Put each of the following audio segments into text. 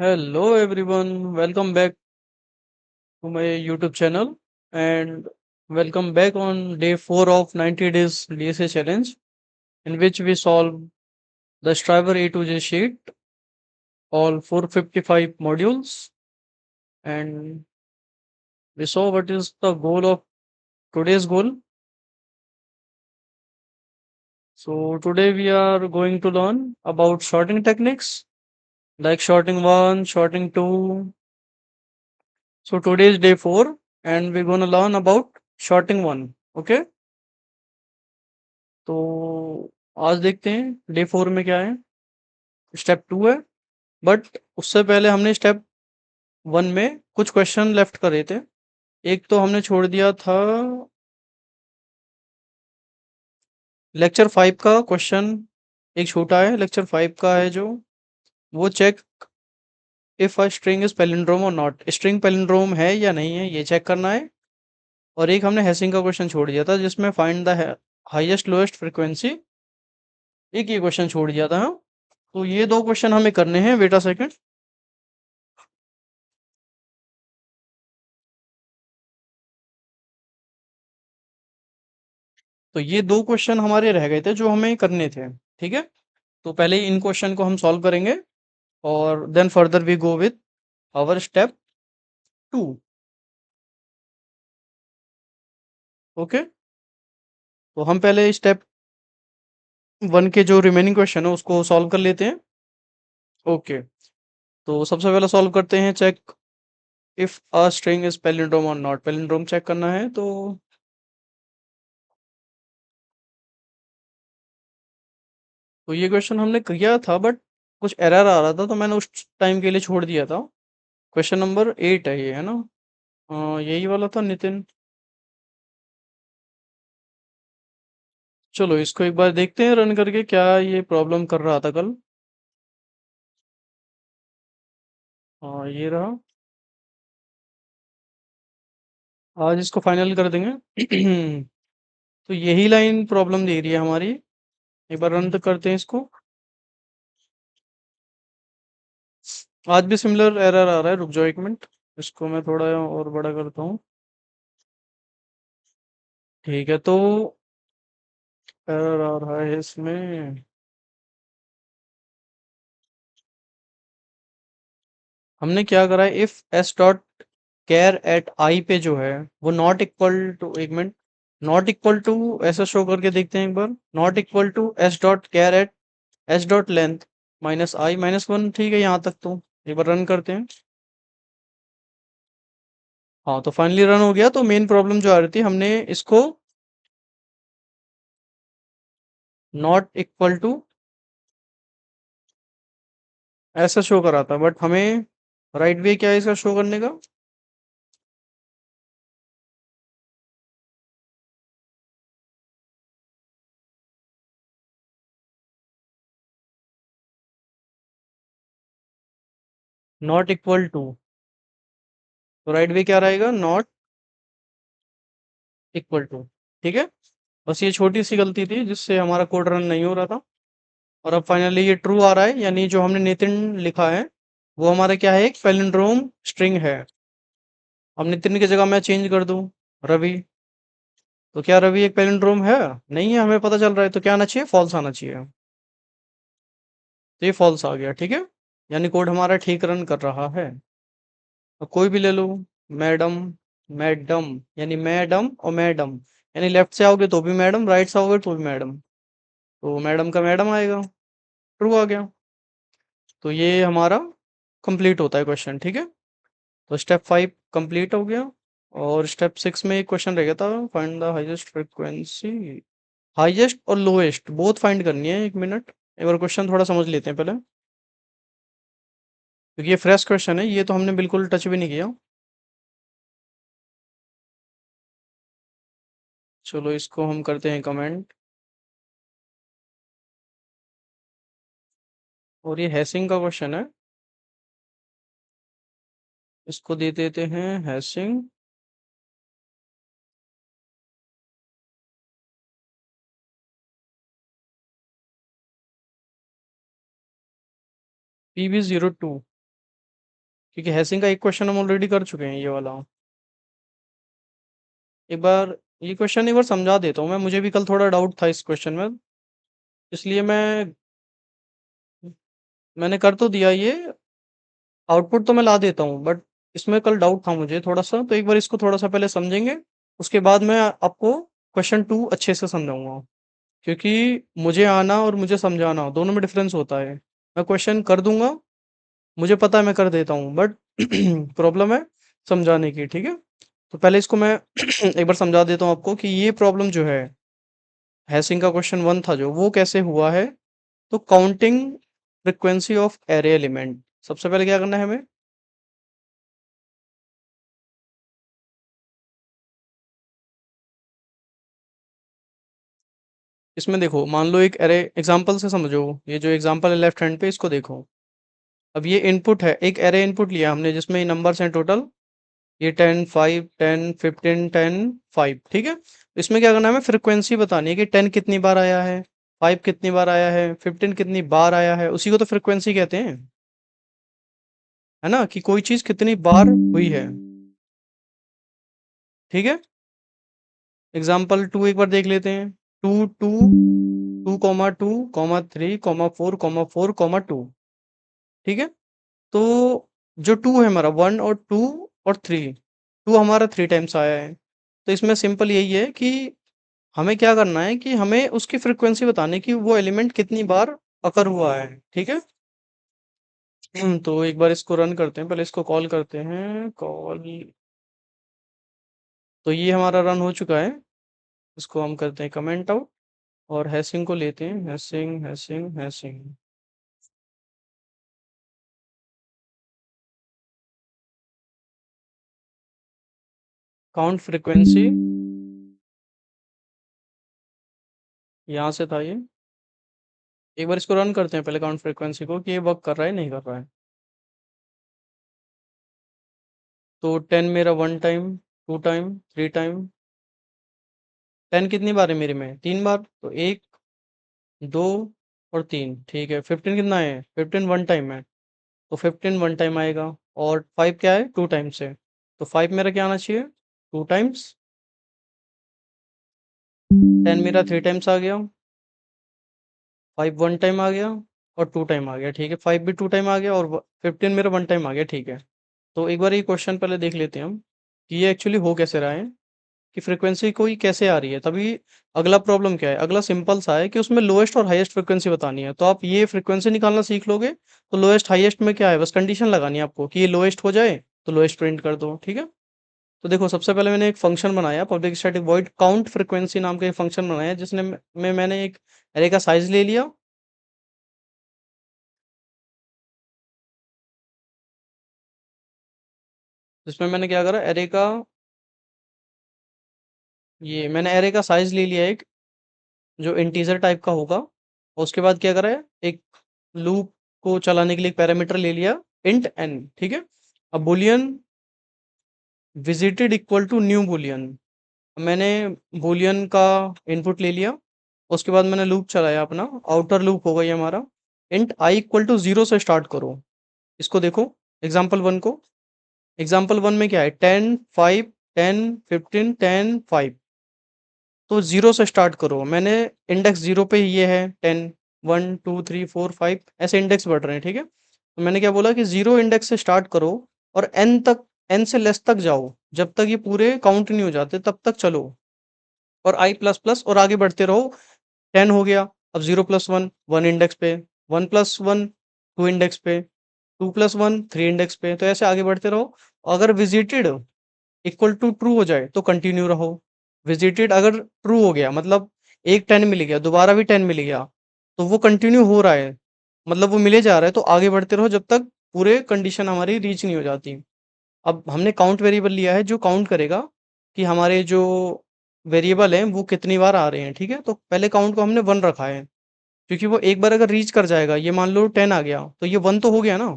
Hello everyone, welcome back to my YouTube channel and welcome back on day 4 of 90 days DSA challenge in which we solve the Striver A to J sheet, all 455 modules, and we saw what is the goal of today's goal. So today we are going to learn about sorting techniques like sorting 1, sorting 2. So today is day 4 and we're going to learn about sorting 1. Okay? तो आज देखते हैं day 4 में क्या है। Step 2 है, but उससे पहले हमने स्टेप 1 में कुछ क्वेश्चन लेफ्ट करे थे। एक तो हमने छोड़ दिया था लेक्चर 5 का क्वेश्चन, एक छोटा है लेक्चर 5 का है जो वो check if a string is palindrome और नॉट, स्ट्रिंग पैलिंड्रोम है या नहीं है ये चेक करना है। और एक हमने हैशिंग का क्वेश्चन छोड़ दिया था जिसमें find the highest lowest frequency, एक ये क्वेश्चन छोड़ दिया था। तो ये दो क्वेश्चन हमें करने हैं। Wait a second. तो ये दो क्वेश्चन हमारे रह गए थे जो हमें करने थे। ठीक है, तो पहले इन क्वेश्चन को हम सॉल्व करेंगे और then further we go with our step 2। Okay, तो हम पहले स्टेप 1 के जो रिमेनिंग क्वेश्चन है उसको सॉल्व कर लेते हैं। ओके, तो सबसे पहले सॉल्व करते हैं check if a string is palindrome और नॉट। पैलिंड्रोम चेक करना है। तो ये क्वेश्चन हमने किया था बट कुछ एरर आ रहा था तो मैंने उस टाइम के लिए छोड़ दिया था। क्वेश्चन नंबर 8 है ये, है ना? यही वाला था नितिन। चलो इसको एक बार देखते हैं रन करके क्या ये प्रॉब्लम कर रहा था कल। हाँ, ये रहा। आज इसको फाइनल कर देंगे। तो यही लाइन प्रॉब्लम दे रही है हमारी। एक बार रन तो करते हैं इसको। आज भी सिमिलर एरर आ रहा है, रुक जाओ एक मिनट। इसको मैं थोड़ा और बड़ा करता हूँ। ठीक है, तो एरर आ रहा है इसमें। हमने क्या करा है, if s dot char at i पे जो है वो नॉट इक्वल टू, एक मिनट, नॉट इक्वल टू ऐसा शो करके देखते हैं एक बार। Not equal to s dot char at s dot length minus i minus one. ठीक है, यहाँ तक तो एक बार रन करते हैं। हाँ, तो फाइनली रन हो गया। तो मेन प्रॉब्लम जो आ रही थी, हमने इसको नॉट इक्वल टू ऐसा शो करा था बट हमें राइट वे क्या है इसका शो करने का। नॉट इक्वल टू, तो राइट वे क्या रहेगा, नॉट इक्वल टू। ठीक है, बस ये छोटी सी गलती थी जिससे हमारा कोड रन नहीं हो रहा था। और अब फाइनली ये ट्रू आ रहा है, यानी जो हमने नितिन लिखा है वो हमारा क्या है, एक पैलिंड्रोम स्ट्रिंग है। अब नितिन की जगह मैं चेंज कर दूं रवि, तो क्या रवि एक पैलिंड्रोम है? नहीं है, हमें पता चल रहा है। तो क्या आना चाहिए, फॉल्स आना चाहिए। तो ये फॉल्स आ गया। ठीक है, यानी कोड हमारा ठीक रन कर रहा है। तो कोई भी ले लो, मैडम, मैडम, यानी मैडम और मैडम, यानी लेफ्ट से आओगे तो भी मैडम, राइट से आओगे तो भी मैडम। तो मैडम का मैडम आएगा। ट्रू आ गया। तो ये हमारा कंप्लीट होता है क्वेश्चन। ठीक है, तो स्टेप 5 कंप्लीट हो गया। और स्टेप 6 में एक क्वेश्चन रह गया था, find the highest frequency. Highest और लोएस्ट बोथ फाइंड करनी है। एक मिनट, एक बार क्वेश्चन थोड़ा समझ लेते हैं पहले, क्योंकि ये फ्रेश क्वेश्चन है, ये तो हमने बिल्कुल टच भी नहीं किया। चलो इसको हम करते हैं कमेंट। और ये हैशिंग का क्वेश्चन है, इसको दे देते हैं हैशिंग। PB02। क्योंकि हैशिंग का एक क्वेश्चन हम ऑलरेडी कर चुके हैं, ये वाला। एक बार ये क्वेश्चन एक बार समझा देता हूँ मैं, मुझे भी कल थोड़ा डाउट था इस क्वेश्चन में, इसलिए मैंने कर तो दिया ये, आउटपुट तो मैं ला देता हूँ, बट इसमें कल डाउट था मुझे थोड़ा सा, तो एक बार इसको थोड़ा सा पहले समझेंगे, उसके बाद मैं आपको क्वेश्चन 2 अच्छे से समझाऊंगा। क्योंकि मुझे आना और मुझे समझाना दोनों में डिफरेंस होता है। मैं क्वेश्चन कर दूंगा, मुझे पता है मैं कर देता हूँ, बट प्रॉब्लम है समझाने की, ठीक है। तो पहले इसको मैं एक बार समझा देता हूँ आपको कि ये प्रॉब्लम जो है, हैशिंग का क्वेश्चन 1 था जो, वो कैसे हुआ है। तो counting frequency of array element, सबसे पहले क्या करना है हमें। इसमें देखो, मान लो एक एरे एग्जांपल से समझो, ये जो एग्जांपल है लेफ्ट हैंड पे, इसको देखो। अब ये इनपुट है, एक एरे इनपुट लिया हमने जिसमें नंबर्स हैं टोटल, ये 10 5 10 15 10 5, ठीक है। इसमें क्या करना है, हमें फ्रीक्वेंसी बतानी है कि 10 कितनी बार आया है, 5 कितनी बार आया है, 15 कितनी बार आया है, उसी को तो फ्रीक्वेंसी कहते हैं, है ना, कि कोई चीज कितनी बार हुई है, ठीक है। एग्जाम्पल 2 एक बार देख लेते हैं। 2 2 2 कॉमा 3 कॉमा 4 कॉमा 4 कॉमा 2, ठीक है। तो जो 2 है हमारा, 1 और 2 और 3, 2 हमारा 3 टाइम्स आया है। तो इसमें सिंपल यही है कि हमें क्या करना है कि हमें उसकी फ्रीक्वेंसी बताने की, वो एलिमेंट कितनी बार अकर हुआ है, ठीक है। तो एक बार इसको रन करते हैं, पहले इसको कॉल करते हैं, कॉल। तो ये हमारा रन हो चुका है, इसको हम करते हैं कमेंट आउट, और हैशिंग को लेते हैं, hashing hashing hashing. Count frequency, यहाँ से था ये। एक बार इसको रन करते हैं पहले काउंट फ्रीक्वेंसी को, कि ये वर्क कर रहा है नहीं कर रहा है। तो 10 मेरा 1 टाइम, 2 टाइम, 3 टाइम। 10 कितनी बार है मेरे में, 3 बार, तो 1 2 और 3, ठीक है। 15 कितना है, 15 1 टाइम है, तो 15 1 टाइम आएगा। और 5 क्या है, 2 टाइम्स है, तो 5 मेरा क्या आना चाहिए, 2 टाइम्स। 10 मेरा 3 टाइम्स आ गया, 5 1 टाइम आ गया, और 2 टाइम आ गया, ठीक है। 5 भी 2 टाइम आ गया, और 15 मेरा 1 टाइम आ गया, ठीक है। तो एक बार ये क्वेश्चन पहले देख लेते हैं हम, कि ये एक्चुअली हो कैसे रहा है, कि फ्रीक्वेंसी कोई कैसे आ रही है। तभी अगला प्रॉब्लम क्या है, अगला सिंपल सा है कि उसमें लोएस्ट और हाईएस्ट फ्रीक्वेंसी बतानी है। तो आप ये फ्रीक्वेंसी निकालना सीख लोगे, तो लोएस्ट हाईएस्ट में क्या है, बस कंडीशन लगानी है आपको कि ये लोएस्ट हो जाए, तो लोएस्ट प्रिंट कर दो, ठीक है। तो देखो, सबसे पहले मैंने एक फंक्शन बनाया, public static void count frequency नाम का एक फंक्शन बनाया, जिसने में मैंने एक एरे का साइज ले लिया। जिसमें मैंने क्या करा, एरे का, ये मैंने एरे का साइज ले लिया एक, जो इंटीजर टाइप का होगा। और उसके बाद क्या करा है, एक लूप को चलाने के लिए एक पैरामीटर ले लिया, इंट एन, ठीक है। अब boolean visited equal to new boolean, मैंने बुलियन का इनपुट ले लिया। उसके बाद मैंने लूप चलाया अपना, आउटर लूप होगा ये हमारा। इंट आई इक्वल टू 0 से स्टार्ट करो। इसको देखो, एग्जाम्पल 1 को। एग्जाम्पल 1 में क्या है, 10 5 10 15 10 5। तो 0 से स्टार्ट करो, मैंने इंडेक्स 0 पे ही ये है, 10 1 2 3 4 5 ऐसे इंडेक्स बढ़ रहे हैं, ठीक है। तो मैंने क्या बोला कि 0 इंडेक्स से स्टार्ट करो, और एन तक, एन से लेस तक जाओ, जब तक ये पूरे काउंट नहीं हो जाते तब तक चलो, और आई प्लस प्लस और आगे बढ़ते रहो। 10 हो गया, अब 0 प्लस 1 1 इंडेक्स पे, 1 प्लस 1 2 इंडेक्स पे, 2 प्लस 1 3 इंडेक्स पे, तो ऐसे आगे बढ़ते रहो। अगर विजिटेड इक्वल टू ट्रू हो जाए तो कंटिन्यू रहो। विजिटेड अगर ट्रू हो गया, मतलब एक 10 मिल गया, दोबारा भी 10 मिल गया, तो वो कंटिन्यू हो रहा है, मतलब वो मिले जा रहा है, तो आगे बढ़ते रहो जब तक पूरे कंडीशन हमारी रीच नहीं हो जाती। अब हमने काउंट वेरिएबल लिया है जो काउंट करेगा कि हमारे जो वेरिएबल हैं वो कितनी बार आ रहे हैं, ठीक है। तो पहले काउंट को हमने 1 रखा है, क्योंकि वो एक बार अगर रीच कर जाएगा, ये मान लो 10 आ गया, तो ये 1 तो हो गया ना।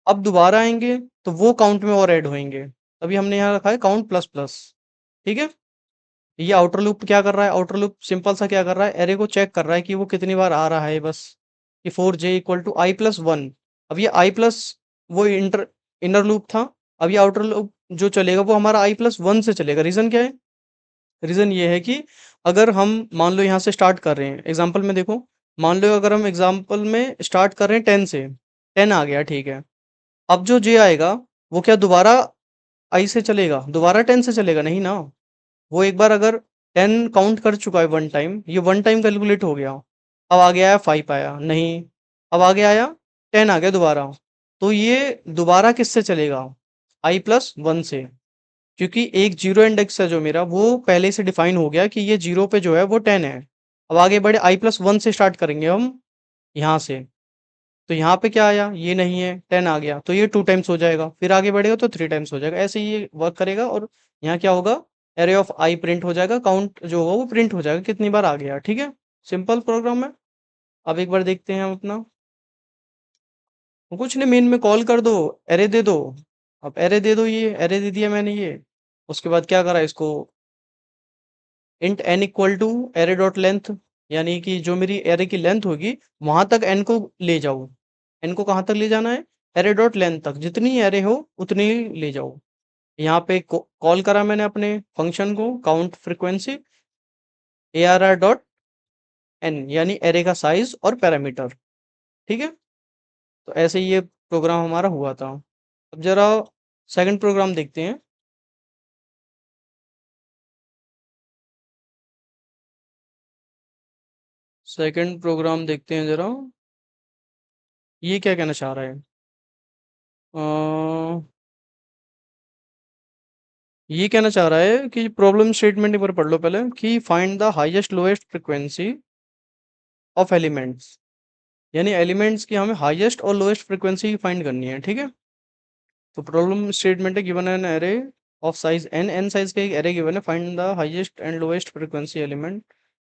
अब दोबारा आएंगे तो वो काउंट में और ऐड होंगे, तभी हमने यहाँ रखा है काउंट प्लस प्लस, ठीक है। ये आउटर लूप क्या कर रहा है, आउटर लूप सिंपल सा क्या कर रहा है, एरे को चेक कर रहा है कि वो कितनी बार आ रहा है, बस कि 4j equal to I plus 1। अब ये आई प्लस, वो इंटर इनर लूप था, अब ये आउटर लूप जो चलेगा वो हमारा i+1 से चलेगा। रीज़न क्या है? रीज़न ये है कि अगर हम मान लो यहाँ से स्टार्ट कर रहे हैं, एग्ज़ाम्पल में देखो, मान लो अगर हम एग्ज़ाम्पल में स्टार्ट कर रहे हैं 10 से, 10 आ गया, ठीक है। अब जो j आएगा, वो क्या दोबारा i से चलेगा? दोबारा 10 से चलेगा? नहीं ना। वो एक बार अगर 10 काउंट कर चुका है वन टाइम, ये वन टाइम कैलकुलेट हो गया। अब आगे आया 5 आया, नहीं। अब आगे आया 10 आ गया दोबारा। तो ये दोबारा किससे चलेगा? i+1 से। क्योंकि एक जीरो इंडेक्स है जो मेरा, वो पहले से डिफाइन हो गया कि ये जीरो पे जो है वो 10 है। अब आगे बढ़े i+1 से स्टार्ट करेंगे हम यहाँ से। तो यहाँ पे क्या आया? ये नहीं है, 10 आ गया, तो ये 2 टाइम्स हो जाएगा। फिर आगे बढ़ेगा तो 3 टाइम्स हो जाएगा। ऐसे ही ये वर्क करेगा और यहाँ क्या होगा? एरे ऑफ आई प्रिंट हो जाएगा, काउंट जो होगा वो प्रिंट हो जाएगा कितनी बार आ गया, ठीक है। सिंपल प्रोग्राम है। अब एक बार देखते हैं हम अपना। कुछ नहीं, मेन में कॉल कर दो, एरे दे दो। अब एरे दे दो, ये एरे दे दिया मैंने ये। उसके बाद क्या करा इसको, int n equal to array dot length, यानी कि जो मेरी एरे की लेंथ होगी वहां तक n को ले जाओ। n को कहाँ तक ले जाना है? एरे डॉट लेंथ तक, जितनी एरे हो उतनी ही ले जाओ। यहाँ पे कॉल करा मैंने अपने फंक्शन को, count frequency arr dot n, यानी एरे का साइज और पैरामीटर, ठीक है। तो ऐसे ही ये प्रोग्राम हमारा हुआ था। अब जरा सेकंड प्रोग्राम देखते हैं। सेकंड प्रोग्राम देखते हैं जरा, ये क्या कहना चाह रहा है। अ, ये कहना चाह रहा है कि प्रॉब्लम स्टेटमेंट एक बार पढ़ लो पहले, कि find the highest lowest frequency of elements, यानी एलिमेंट्स की हमें हाईएस्ट और लोएस्ट फ्रीक्वेंसी फाइंड करनी है, ठीक है। तो प्रॉब्लम स्टेटमेंट है, given an array of size n, n size का एक एरे गिवन है, find the highest and lowest frequency element,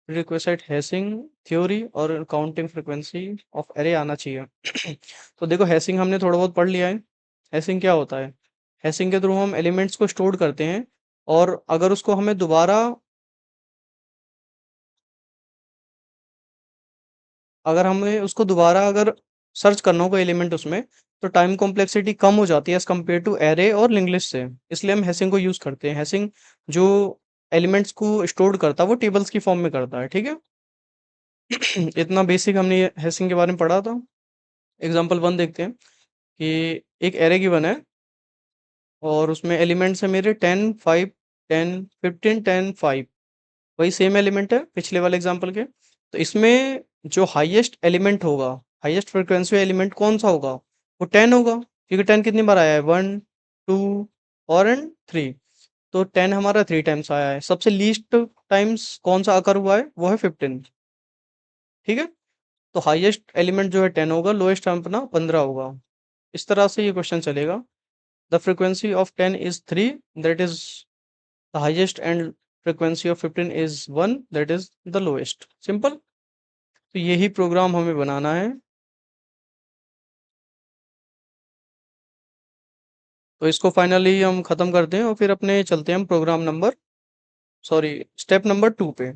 request hashing theory और काउंटिंग फ्रीक्वेंसी ऑफ एरे आना चाहिए। तो देखो, हैशिंग हमने थोड़ा बहुत पढ़ लिया है। हैशिंग क्या होता है? हैशिंग के थ्रू हम एलिमेंट्स को स्टोर करते हैं, और अगर उसको हमें दोबारा, अगर हमें उसको दोबारा अगर सर्च करना हो कोई एलिमेंट उसमें, तो टाइम कॉम्प्लेक्सिटी कम हो जाती है एज कम्पेयर टू एरे और लिंक लिस्ट से। इसलिए हम हैशिंग को यूज करते हैं। हैशिंग जो एलिमेंट्स को स्टोर करता है वो टेबल्स की फॉर्म में करता है, ठीक है। इतना बेसिक हमने हैशिंग के बारे में पढ़ा था। एग्जाम्पल वन देखते हैं, कि एक एरे गिवन है और उसमें एलिमेंट्स है मेरे 10 5 10 15 10 5। वही सेम एलिमेंट है पिछले वाले एग्जाम्पल के। तो इसमें जो हाईएस्ट एलिमेंट होगा, हाईएस्ट फ्रिक्वेंसी एलिमेंट कौन सा होगा? वो 10 होगा, क्योंकि 10 कितनी बार आया है? 1 2 और एंड 3। तो 10 हमारा 3 टाइम्स आया है। सबसे लीस्ट टाइम्स कौन सा अकर हुआ है? वो है 15, ठीक है। तो हाईएस्ट एलिमेंट जो है 10 होगा, लोएस्ट अपना 15 होगा। इस तरह से ये क्वेश्चन चलेगा। The frequency of 10 is 3, that is the highest, and frequency of 15 is 1, that is the lowest. Simple. तो यही प्रोग्राम हमें बनाना है। तो इसको फाइनली हम ख़त्म करते हैं और फिर अपने चलते हैं हम program number, sorry, step number 2 पे।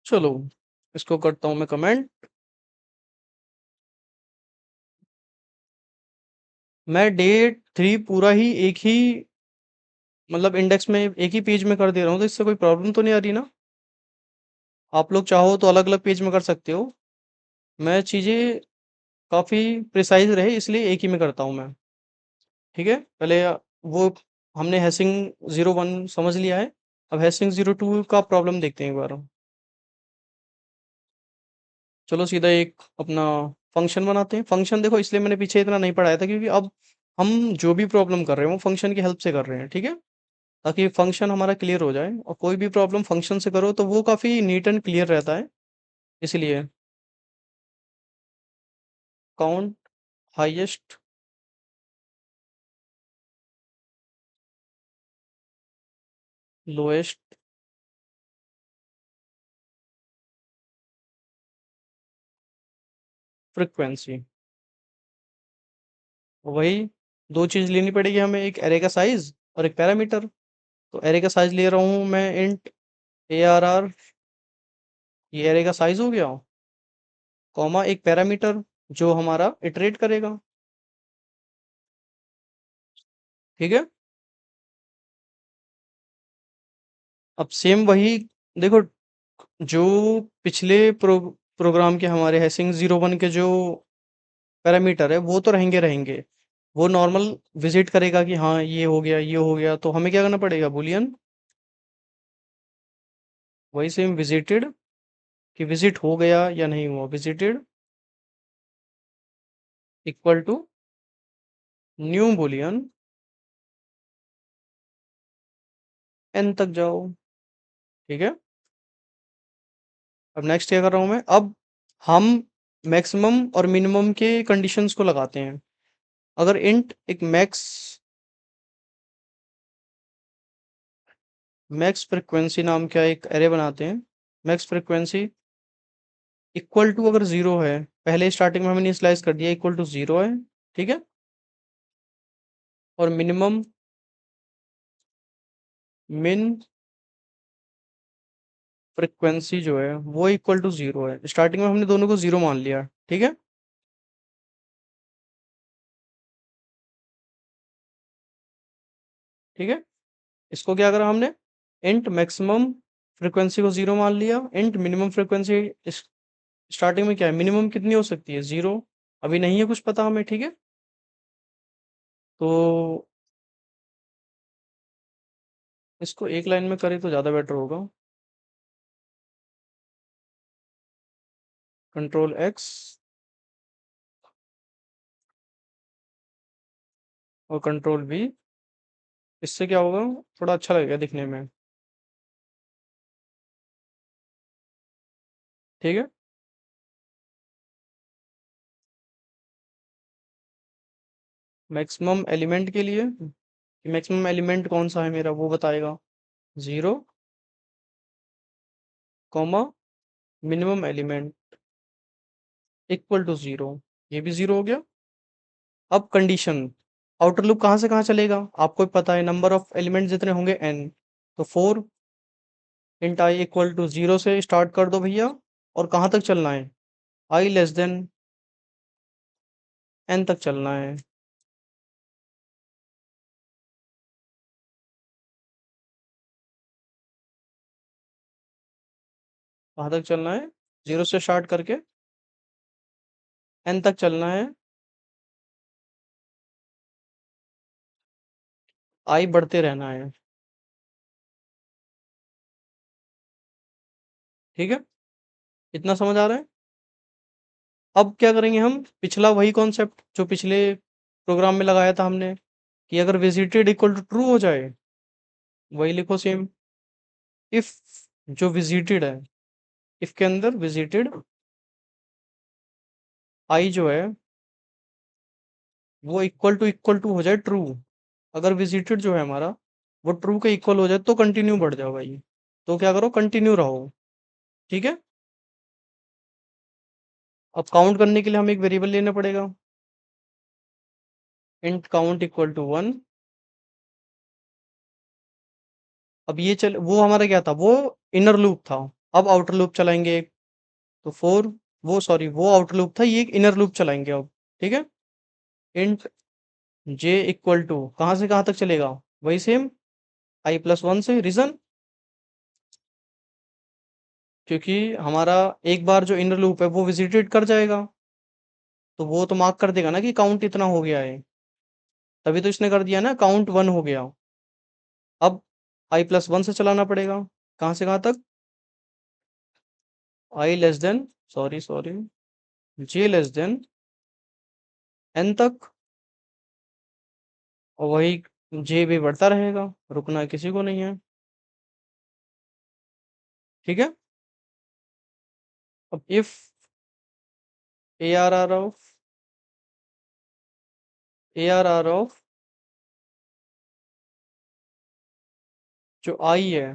चलो, इसको करता हूँ मैं कमेंट। मैं डे 3 पूरा ही एक ही, मतलब इंडेक्स में एक ही पेज में कर दे रहा हूँ, तो इससे कोई प्रॉब्लम तो नहीं आ रही ना? आप लोग चाहो तो अलग अलग पेज में कर सकते हो। मैं चीज़ें काफ़ी प्रिसाइज रहे इसलिए एक ही में करता हूँ मैं, ठीक है। पहले वो हमने हैशिंग 01 समझ लिया है। अब हैशिंग 02 का प्रॉब्लम देखते हैं एक बार। चलो सीधा एक अपना फंक्शन बनाते हैं। फंक्शन देखो, इसलिए मैंने पीछे इतना नहीं पढ़ाया था, क्योंकि अब हम जो भी प्रॉब्लम कर रहे हैं वो फंक्शन की हेल्प से कर रहे हैं, ठीक है। ताकि फंक्शन हमारा क्लियर हो जाए, और कोई भी प्रॉब्लम फंक्शन से करो तो वो काफ़ी नीट एंड क्लियर रहता है। इसलिए काउंट हाईएस्ट लोएस्ट फ्रीक्वेंसी, वही दो चीज लेनी पड़ेगी हमें, एक एरे का साइज और एक पैरामीटर। तो एरे का साइज ले रहा हूँ मैं इंट ARR, ये एरे का साइज हो गया, कॉमा एक पैरामीटर जो हमारा इटरेट करेगा। ठीक है। अब सेम वही देखो, जो पिछले प्रोग्राम के हमारे हैशिंग 01 के जो पैरामीटर है वो तो रहेंगे रहेंगे। वो नॉर्मल विजिट करेगा कि हाँ ये हो गया ये हो गया, तो हमें क्या करना पड़ेगा, बुलियन वही सेम विजिटेड, कि विजिट हो गया या नहीं हुआ, visited equal to new boolean n तक जाओ। ठीक है। अब नेक्स्ट क्या कर रहा हूँ मैं, अब हम मैक्सिमम और मिनिमम के कंडीशंस को लगाते हैं। अगर इंट एक मैक्स फ्रिक्वेंसी नाम का एक एरे बनाते हैं, मैक्स फ्रिक्वेंसी इक्वल टू अगर जीरो है, पहले स्टार्टिंग में हमने इनिशियलाइज कर दिया इक्वल टू जीरो है। ठीक है। और मिनिमम मिन फ्रिक्वेंसी जो है वो इक्वल टू जीरो है, स्टार्टिंग में हमने दोनों को जीरो मान लिया। ठीक है। ठीक है। इसको क्या करा हमने, इंट मैक्सिमम फ्रिक्वेंसी को जीरो मान लिया, इंट मिनिमम फ्रिक्वेंसी स्टार्टिंग में क्या है, मिनिमम कितनी हो सकती है, जीरो। अभी नहीं है कुछ पता हमें। ठीक है। तो इसको एक लाइन में करें तो ज़्यादा बेटर होगा। कंट्रोल एक्स और कंट्रोल वी, इससे क्या होगा, थोड़ा अच्छा लगेगा दिखने में। ठीक है। मैक्सिमम एलिमेंट के लिए, मैक्सिमम एलिमेंट कौन सा है मेरा वो बताएगा, zero comma minimum element equal to zero, ये भी जीरो हो गया। अब कंडीशन, आउटर लूप कहाँ से कहाँ चलेगा, आपको भी पता है, नंबर ऑफ एलिमेंट जितने होंगे n, तो for int i equal to zero से स्टार्ट कर दो भैया, और कहाँ तक चलना है, आई लेस देन n तक चलना है। कहाँ तक चलना है, जीरो से स्टार्ट करके n तक चलना है, आई बढ़ते रहना है। ठीक है। इतना समझ आ रहा है। अब क्या करेंगे हम, पिछला वही कॉन्सेप्ट जो पिछले प्रोग्राम में लगाया था हमने, कि अगर विजिटेड इक्वल टू ट्रू हो जाए, वही लिखो सेम। इफ जो विजिटेड है, इफ के अंदर विजिटेड आई जो है वो इक्वल टू हो जाए ट्रू, अगर विजिटेड जो है हमारा वो ट्रू के इक्वल हो जाए तो कंटिन्यू बढ़ जाओ भाई, तो क्या करो, कंटिन्यू रहो। ठीक है। अब काउंट करने के लिए हमें एक वेरिएबल लेना पड़ेगा, int count equal to one. अब ये चल, वो हमारा क्या था, वो इनर लूप था। अब आउटर लूप चलाएंगे, तो फोर, वो सॉरी वो आउटर लूप था, ये एक इनर लूप चलाएंगे अब। ठीक है। इंट जे इक्वल टू कहाँ से कहाँ तक चलेगा, वही सेम आई प्लस वन से, रीजन क्योंकि हमारा एक बार जो इनर लूप है वो विजिटेड कर जाएगा, तो वो तो मार्क कर देगा ना कि काउंट इतना हो गया है, तभी तो इसने कर दिया ना, काउंट वन हो गया। अब आई प्लस वन से चलाना पड़ेगा, कहाँ से कहाँ तक, आई लेस देन, सॉरी सॉरी, जे लेस देन एन तक, और वही जे भी बढ़ता रहेगा, रुकना किसी को नहीं है। ठीक है। अब इफ ARR ऑफ जो आई है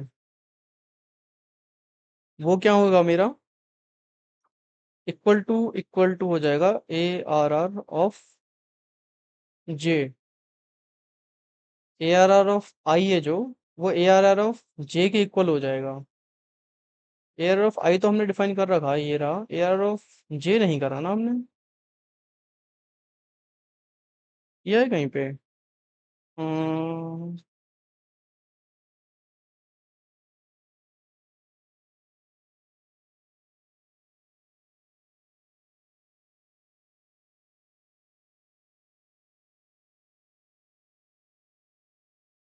वो क्या होगा मेरा, इक्वल टू हो जाएगा ARR of j A R R of i है जो, वो A R R of j के इक्वल हो जाएगा। ए आर ऑफ आई तो हमने डिफाइन कर रखा है, ये रहा। ए आर ऑफ जे नहीं करा ना हमने, ये है कहीं पे। हम्म,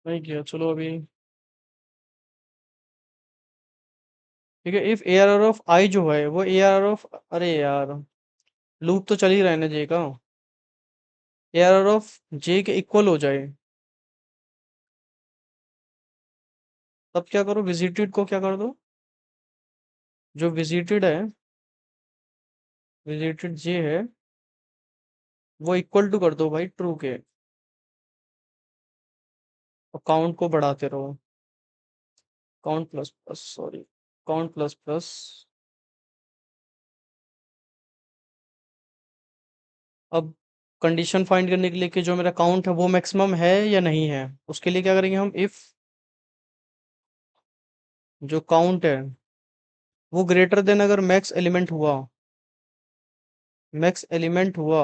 नहीं किया, चलो अभी। ठीक है, if A R R of i जो है वो ए आर आर ऑफ, अरे यार, लूप तो चल ही रहा है ना जे का, ए आर आर ऑफ जे के इक्वल हो जाए, तब क्या करो, विजिटेड को क्या कर दो, जो विजिटेड है, विजिटेड जे है, वो इक्वल टू कर दो भाई ट्रू के, और काउंट को बढ़ाते रहो। Count plus plus, sorry, count plus plus. अब कंडीशन फाइंड करने के लिए कि जो मेरा काउंट है वो मैक्सिमम है या नहीं है, उसके लिए क्या करेंगे हम, इफ जो काउंट है वो ग्रेटर देन अगर मैक्स एलिमेंट हुआ, मैक्स एलिमेंट हुआ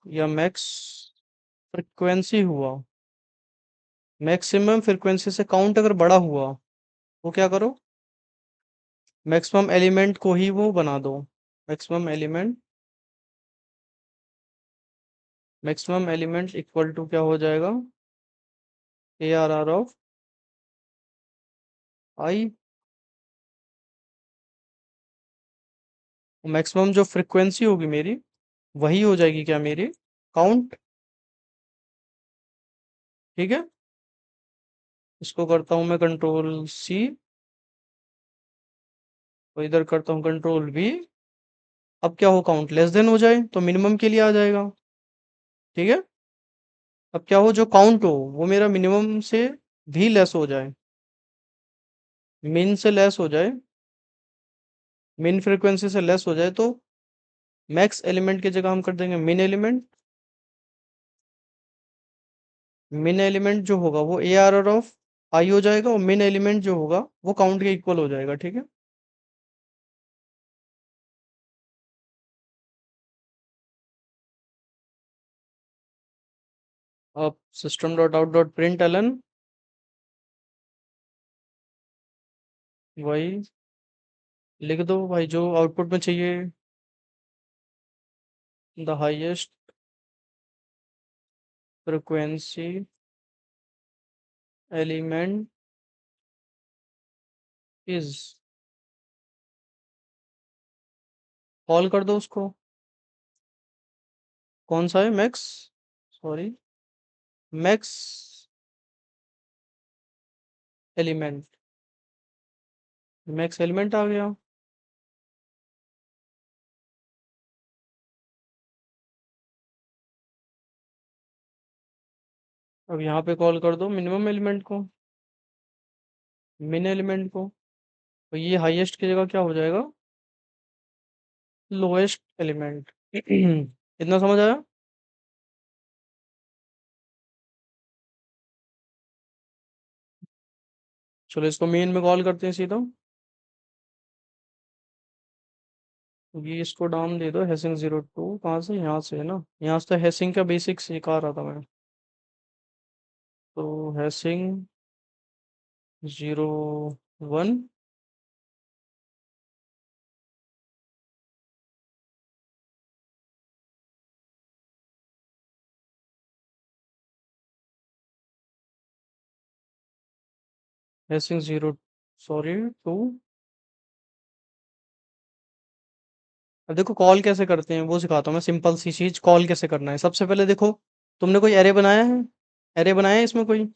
या मैक्स फ्रिक्वेंसी हुआ, मैक्सिमम फ्रिक्वेंसी से काउंट अगर बड़ा हुआ, वो क्या करो, मैक्सिमम एलिमेंट को ही वो बना दो। Maximum element, maximum element equal to क्या हो जाएगा, A R R of i. Maximum जो फ्रिक्वेंसी होगी मेरी, वही हो जाएगी क्या मेरी, काउंट। ठीक है, इसको करता हूँ मैं कंट्रोल सी, और इधर करता हूँ कंट्रोल वी। अब क्या हो, काउंट लेस देन हो जाए तो मिनिमम के लिए आ जाएगा। ठीक है, अब क्या हो, जो काउंट हो वो मेरा मिनिमम से भी लेस हो जाए, मिन से लेस हो जाए, मिन फ्रीक्वेंसी से लेस हो जाए, तो मैक्स एलिमेंट की जगह हम कर देंगे मिन एलिमेंट। मिन एलिमेंट जो होगा वो ए आर आर ऑफ आई हो जाएगा, और मिन एलिमेंट जो होगा वो काउंट के इक्वल हो जाएगा। ठीक है, अब system dot out dot println एलन, वही लिख दो भाई जो आउटपुट में चाहिए, the highest frequency element is, call कर दो उसको, कौन सा है, max, sorry, max element, max element आ गया। अब यहाँ पे कॉल कर दो मिनिमम एलिमेंट को, मिन एलिमेंट को, तो ये हाईएस्ट की जगह क्या हो जाएगा, लोएस्ट एलिमेंट। इतना समझ आया। चलो इसको मेन में कॉल करते हैं सीधा। ये इसको नाम दे दो हैशिंग 02, कहाँ से, यहाँ से है ना, यहाँ से तो हैशिंग का बेसिक सिखा रहा था मैं। तो हैशिंग 01, हैशिंग 0, सॉरी 2। अब देखो कॉल कैसे करते हैं वो सिखाता हूँ मैं, सिंपल सी चीज, कॉल कैसे करना है। सबसे पहले देखो, तुमने कोई एरे बनाया है, एरे बनाया है इसमें कोई,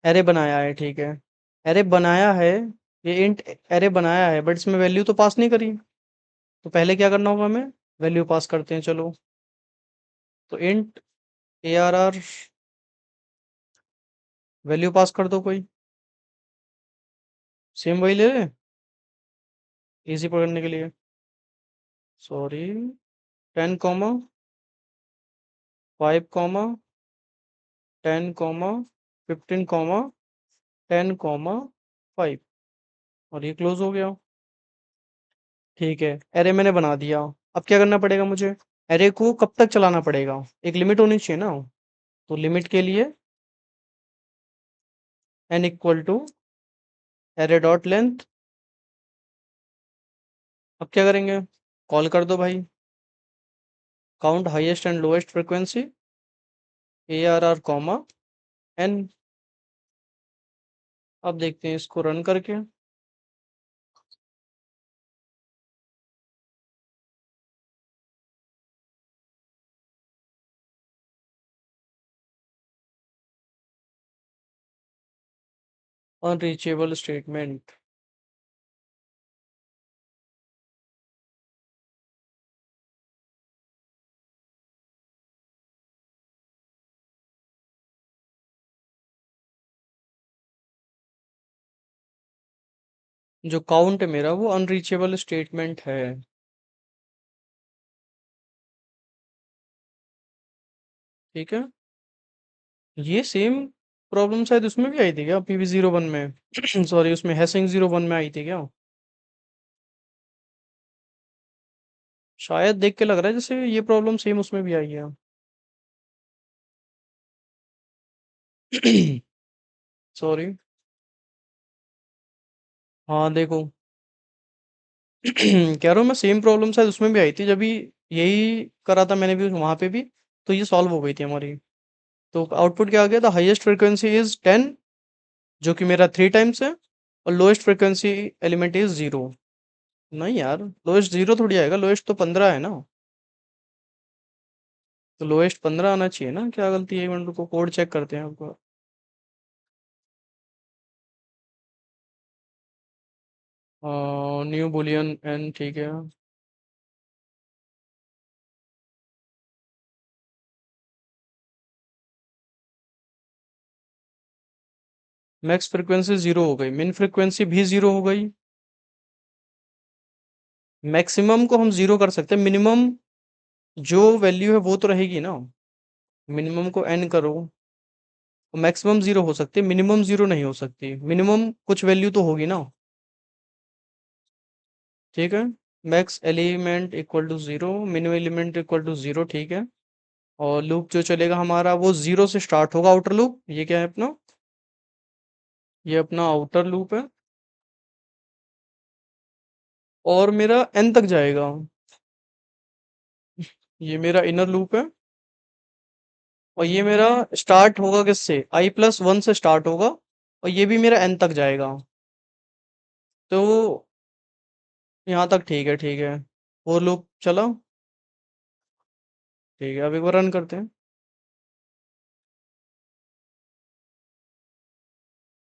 एरे बनाया है, ठीक है, एरे बनाया है, ये इंट एरे बनाया है, बट इसमें वैल्यू तो पास नहीं करी। तो पहले क्या करना होगा हमें, वैल्यू पास करते हैं, चलो। तो int A R R, value pass कर दो कोई, सेम वही ले ले, इजी पकड़ने के लिए। सॉरी, 10 5, 10, 15, 10, 5 और ये क्लोज हो गया। ठीक है, एरे मैंने बना दिया। अब क्या करना पड़ेगा मुझे? एरे को कब तक चलाना पड़ेगा? एक लिमिट होनी चाहिए ना। तो लिमिट के लिए n equal to array dot length. अब क्या करेंगे? कॉल कर दो भाई। Count highest and lowest frequency ARR comma n। अब देखते हैं इसको रन करके। Unreachable statement. जो काउंट है मेरा वो अनरीचेबल स्टेटमेंट है। ठीक है। ये सेम प्रॉब्लम शायद उसमें भी आई थी क्या, PV01 में? सॉरी, उसमें हैशिंग 01 में आई थी क्या? शायद देख के लग रहा है जैसे ये प्रॉब्लम सेम उसमें भी आई है। सॉरी। हाँ देखो। कह रहा हूँ मैं, सेम प्रॉब्लम शायद उसमें भी आई थी जब भी यही करा था मैंने भी वहां पे भी। तो ये सॉल्व हो गई थी हमारी। तो आउटपुट क्या आ गया था? हाईएस्ट फ्रीक्वेंसी इज 10, जो कि मेरा 3 टाइम्स है। और लोएस्ट फ्रीक्वेंसी एलिमेंट इज 0। नहीं यार, लोएस्ट 0 थोड़ी आएगा, लोएस्ट तो 15 है ना। तो लोएस्ट 15 आना चाहिए ना। क्या गलती है, एक मिनट को कोड चेक करते हैं आपको। न्यू बुलियन एन, ठीक है। मैक्स फ्रीक्वेंसी 0 हो गई, मिन फ्रीक्वेंसी भी 0 हो गई। मैक्सिमम को हम 0 कर सकते हैं, मिनिमम जो वैल्यू है वो तो रहेगी ना। मिनिमम को n करो। मैक्सिमम 0 हो सकती है, मिनिमम 0 नहीं हो सकती। मिनिमम कुछ वैल्यू तो होगी ना। ठीक है। Max element equal to 0, minimum element equal to 0, ठीक है। और लूप जो चलेगा हमारा वो 0 से स्टार्ट होगा, आउटर लूप। ये क्या है अपना? ये अपना आउटर लूप है। और मेरा n तक जाएगा। ये मेरा इनर लूप है। और ये मेरा स्टार्ट होगा किससे? i+1 से स्टार्ट होगा। और ये भी मेरा n तक जाएगा। तो यहाँ तक ठीक है, ठीक है। वो लूप चला। ठीक है, अब एक बार रन करते हैं।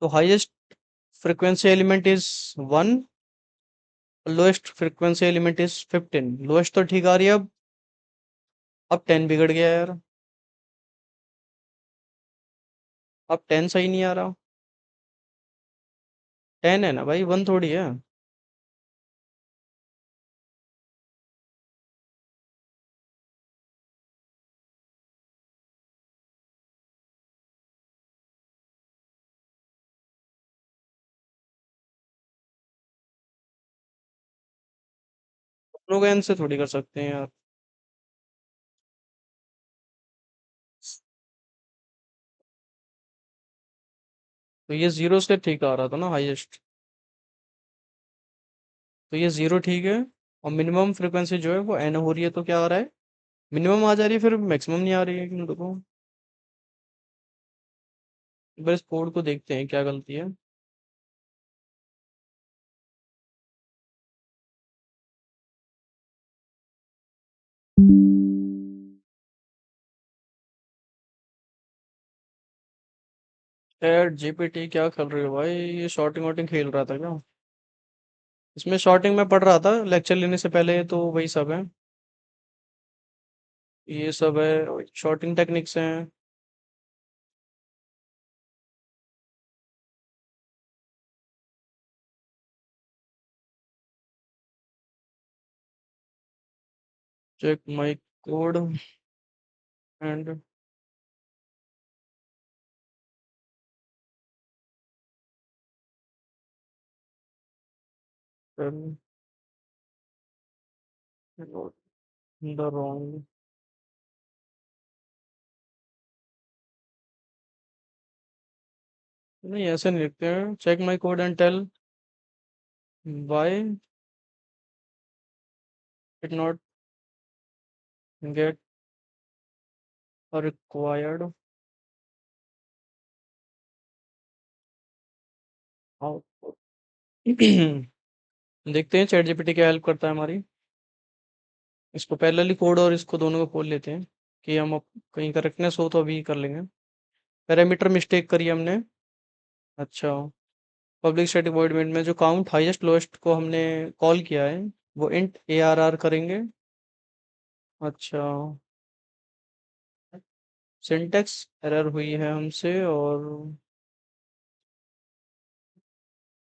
तो highest frequency element is 1, lowest frequency element is 15। Lowest तो ठीक आ रही है अब 10 बिगड़ गया यार। अब 10 सही नहीं आ रहा। 10 है ना भाई, 1 थोड़ी है। लोग n से थोड़ी कर सकते हैं यार। तो ये 0 से ठीक आ रहा था ना हाईएस्ट। तो ये 0 ठीक है। और मिनिमम फ्रीक्वेंसी जो है वो n हो रही है, तो क्या आ रहा है? मिनिमम आ जा रही है, फिर मैक्सिमम नहीं आ रही है। क्यों देखो, एक बार इस कोड को देखते हैं क्या गलती है। चैट GPT क्या कर रहे हो भाई? ये शॉर्टिंग वॉटिंग खेल रहा था क्या? इसमें शॉर्टिंग में पढ़ रहा था लेक्चर लेने से पहले, तो वही सब है। ये सब है, शॉर्टिंग टेक्निक्स हैं। Check my code. And the wrong, नहीं ऐसे नहीं लिखते हैं, check my code and tell why it not get required output. देखते हैं चैट जीपीटी क्या हेल्प करता है हमारी। इसको पैरेलली कोड और इसको दोनों को खोल लेते हैं कि हम कहीं करेक्टनेस हो तो अभी कर लेंगे। पैरामीटर मिस्टेक करी हमने। अच्छा, पब्लिक स्टैटिक वॉइड मेन में जो काउंट हाईएस्ट लोएस्ट को हमने कॉल किया है वो इंट ए आर आर करेंगे। अच्छा, सिंटेक्स एरर हुई है हमसे। और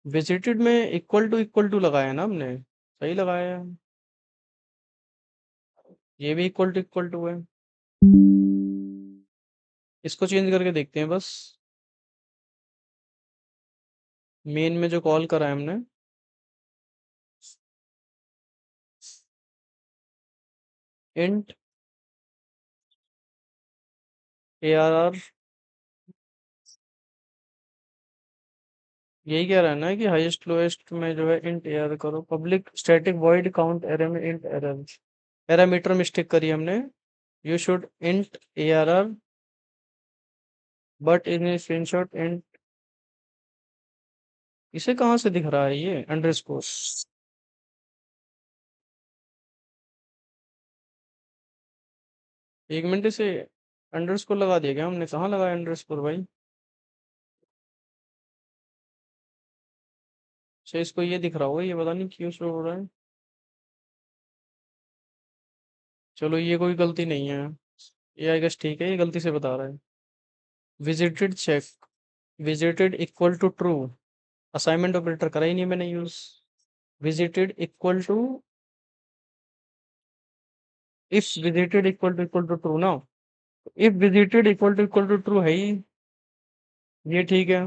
विजिटेड में इक्वल टू लगाया है ना हमने, सही लगाया है। ये भी इक्वल टू है। इसको चेंज करके देखते हैं बस। मेन में जो कॉल करा है हमने, इंट ए आर आर, यही कह रहा है ना कि हाईएस्ट लोएस्ट में जो है इंट ए आर करो। Public static void count array में इंट एरर, पैरामीटर मिस्टेक करी हमने। You should int A R R but in screenshot int, इसे कहाँ से दिख रहा है ये अंडरस्कोर? 1 मिनट से अंडरस्कोर लगा दिया क्या हमने? कहाँ लगाया अंडरस्कोर भाई? अच्छा, इसको ये दिख रहा होगा, ये पता नहीं क्यों शो हो रहा है। चलो ये कोई गलती नहीं है, ये आई गेस ठीक है, ये गलती से बता रहा है। Visited check, visited equal to true, assignment operator करा ही नहीं मैंने use. Visited equal to, if visited equal to true ना, if visited equal to true है ही, ये ठीक है।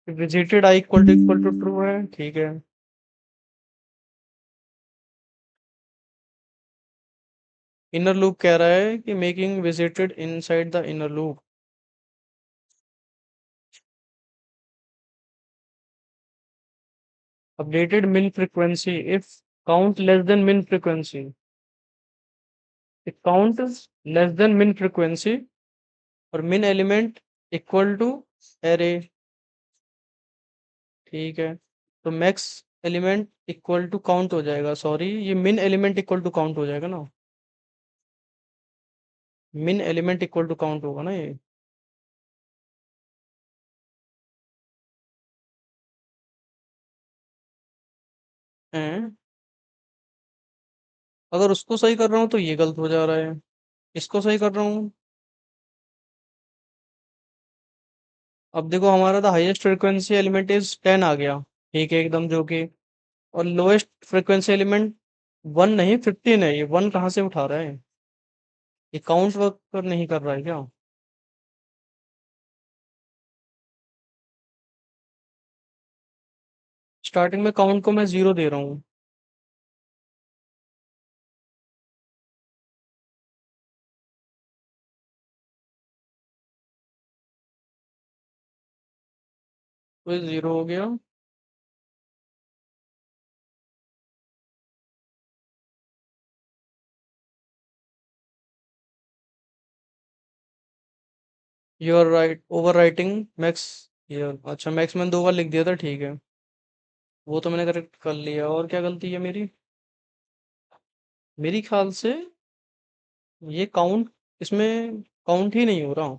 Visited i equal to true है, ठीक है। इनर लूप कह रहा है कि making visited inside the inner loop. Updated min frequency if count less than min frequency, if count less than min frequency और min element equal to array, ठीक है। तो max element equal to count हो जाएगा, sorry ये मिन element equal to count हो जाएगा ना, मिन एलिमेंट इक्वल टू काउंट होगा ना ये। हैं? अगर उसको सही कर रहा हूँ तो ये गलत हो जा रहा है, इसको सही कर रहा हूँ। अब देखो हमारा था हाईएस्ट फ्रिक्वेंसी एलिमेंट इज 10 आ गया, ठीक है एकदम, जो कि और लोएस्ट फ्रिक्वेंसी एलिमेंट 1 नहीं 15 है, ये 1 कहाँ से उठा रहा है? ये काउंट वर्क कर नहीं कर रहा है क्या? स्टार्टिंग में काउंट को मैं 0 दे रहा हूँ। तो ये 0 हो गया। You are right, over writing max here. अच्छा, मैक्स मैंने 2 बार लिख दिया था, ठीक है, वो तो मैंने करेक्ट कर लिया। और क्या गलती है मेरी? मेरी ख्याल से ये काउंट, इसमें काउंट ही नहीं हो रहा।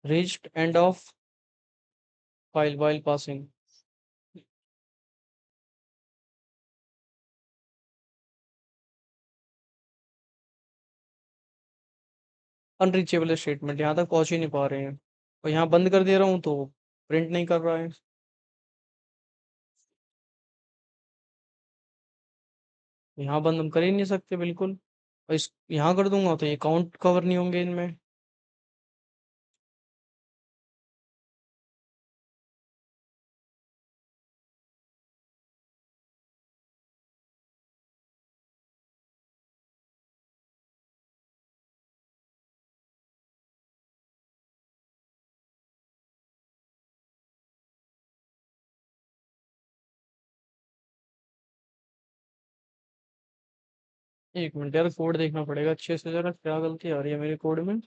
Reached end of file while passing, unreachable statement, यहाँ तक पहुंच ही नहीं पा रहे हैं। और यहाँ बंद कर दे रहा हूँ तो प्रिंट नहीं कर रहा है। यहाँ बंद हम कर ही नहीं सकते बिल्कुल। और इस यहाँ कर दूंगा तो ये काउंट कवर नहीं होंगे इनमें। एक मिनट यार, कोड देखना पड़ेगा अच्छे से, जरा क्या गलती आ रही है मेरे कोड में।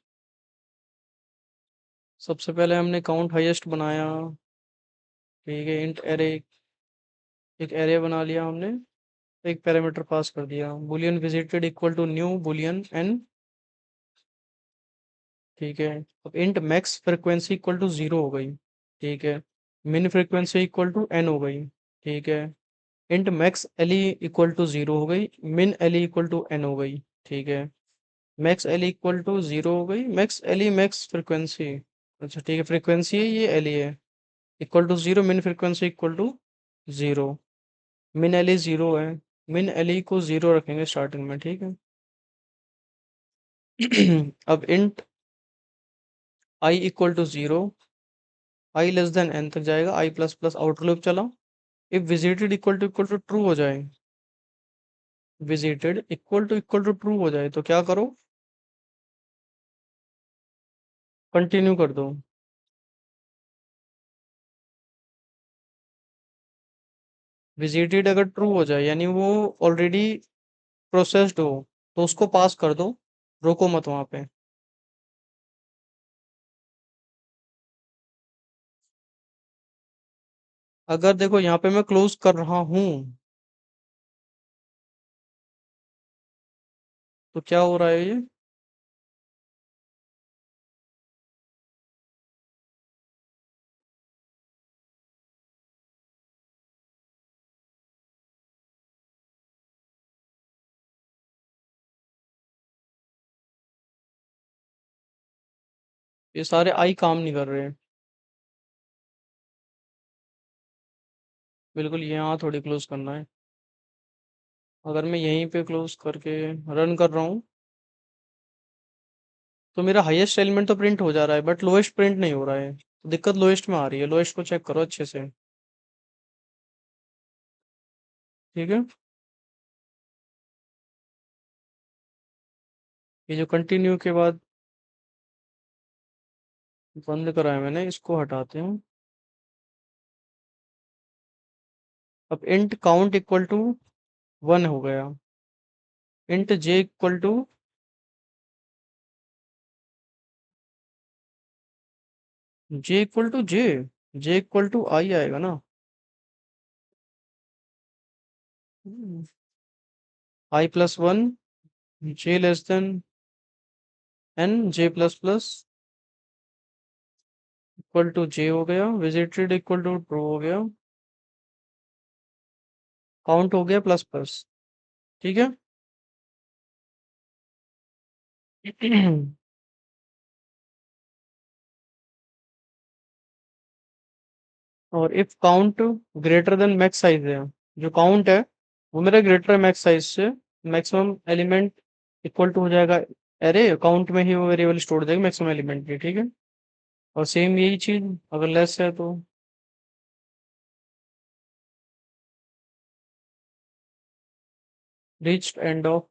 सबसे पहले हमने काउंट हाईएस्ट बनाया। ठीक है, इंट एरे, एक एरे बना लिया हमने। एक पैरामीटर पास कर दिया, boolean visited equal to new boolean n. ठीक है। अब int max frequency equal to 0 हो गई। ठीक है। मिन फ्रिक्वेंसी इक्वल टू एन हो गई। ठीक है। Int max L equal to 0 हो गई, मिन एल इक्वल टू एन हो गई। ठीक है। मैक्स एल इक्वल टू 0 हो गई, मैक्स एल मैक्स फ्रिक्वेंसी। अच्छा ठीक है, फ्रिक्वेंसी है ये, एल है। इक्वल टू 0, मिन फ्रिक्वेंसी इक्वल टू 0। मिन एल 0 है। मिन एल को 0 रखेंगे स्टार्टिंग में। ठीक है। अब int i equal to 0, i less than n तक जाएगा, i plus plus outer loop चला। If visited equal to true हो जाए, विजिटेड इक्वल टू ट्रू हो जाए तो क्या करो, कंटिन्यू कर दो। विजिटेड अगर ट्रू हो जाए यानी वो ऑलरेडी प्रोसेस्ड हो, तो उसको पास कर दो, रोको मत वहां पे। अगर देखो यहाँ पे मैं क्लोज कर रहा हूँ, तो क्या हो रहा है ये, ये सारे आई काम नहीं कर रहे हैं। बिल्कुल यहाँ थोड़ी क्लोज करना है। अगर मैं यहीं पे क्लोज करके रन कर रहा हूँ, तो मेरा हाईएस्ट एलिमेंट तो प्रिंट हो जा रहा है, बट लोएस्ट प्रिंट नहीं हो रहा है, तो दिक्कत लोएस्ट में आ रही है। लोएस्ट को चेक करो अच्छे से। ठीक है। ये जो कंटिन्यू के बाद बंद करा है मैंने, इसको हटाते हैं। अब इंट काउंट इक्वल टू 1 हो गया। Int j equal to, j j equal to i आएगा ना। I plus one, j less than n, j plus plus equal to j हो गया, विजिटेड इक्वल टू ट्रू हो गया, काउंट हो गया प्लस प्लस। ठीक है। और if count greater than max size है, जो काउंट है वो मेरा ग्रेटर है मैक्स साइज से, मैक्सिमम एलिमेंट इक्वल टू हो जाएगा एरे, काउंट में ही वो वेरिएबल स्टोर हो जाएगी मैक्सिमम एलिमेंट की। ठीक है। और सेम यही चीज अगर लेस है तो, रीच एंड ऑफ।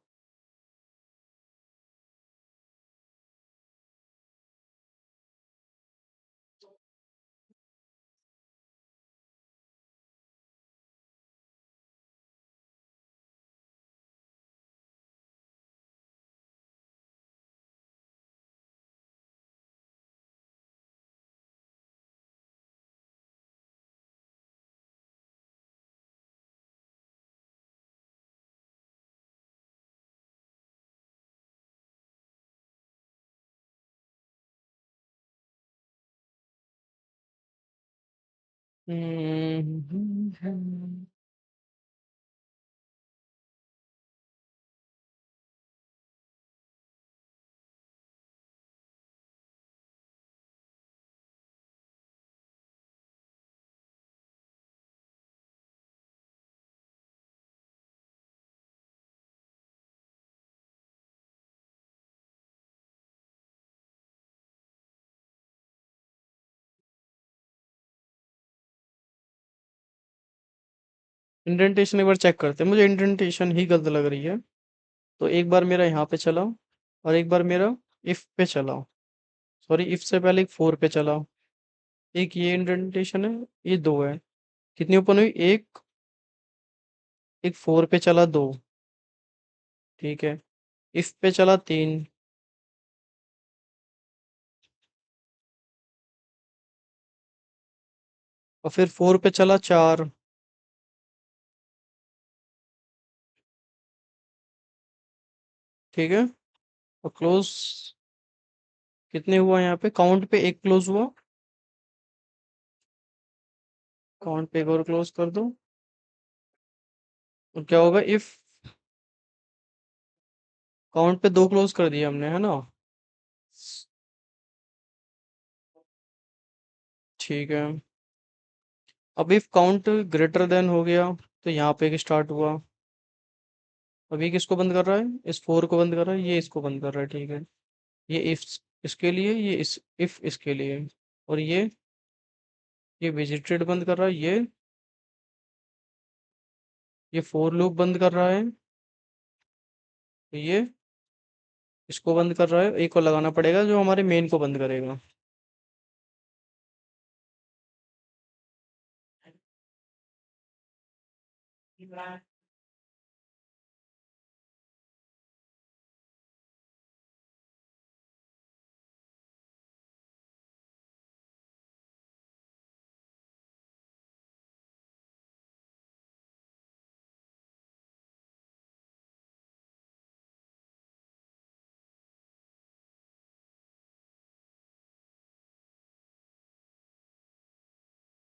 इंडेंटेशन एक बार चेक करते हैं, मुझे इंडेंटेशन ही गलत लग रही है। तो एक बार मेरा यहाँ पे चला और एक बार मेरा इफ पे चला। सॉरी, इफ से पहले एक फोर पे चला। एक ये इंडेंटेशन है, ये दो है। कितनी ओपन हुई? एक, एक फोर पे चला दो, ठीक है। इफ पे चला तीन, और फिर फोर पे चला चार, ठीक है। और क्लोज कितने हुआ यहाँ पे? काउंट पे एक क्लोज हुआ, काउंट पे एक और क्लोज कर दो। और क्या होगा? इफ काउंट पे दो क्लोज कर दिए हमने, है ना? ठीक है। अब इफ काउंट ग्रेटर देन हो गया, तो यहाँ पे एक स्टार्ट हुआ। अब ये किसको बंद कर रहा है? इस फोर को बंद कर रहा है, ये इसको बंद कर रहा है, ठीक है। ये इफ इसके लिए, ये इस इफ इसके लिए। और ये विजिटेड बंद कर रहा है, ये फोर लूप बंद कर रहा है, ये इसको बंद कर रहा है। एक को लगाना पड़ेगा जो हमारे मेन को बंद करेगा।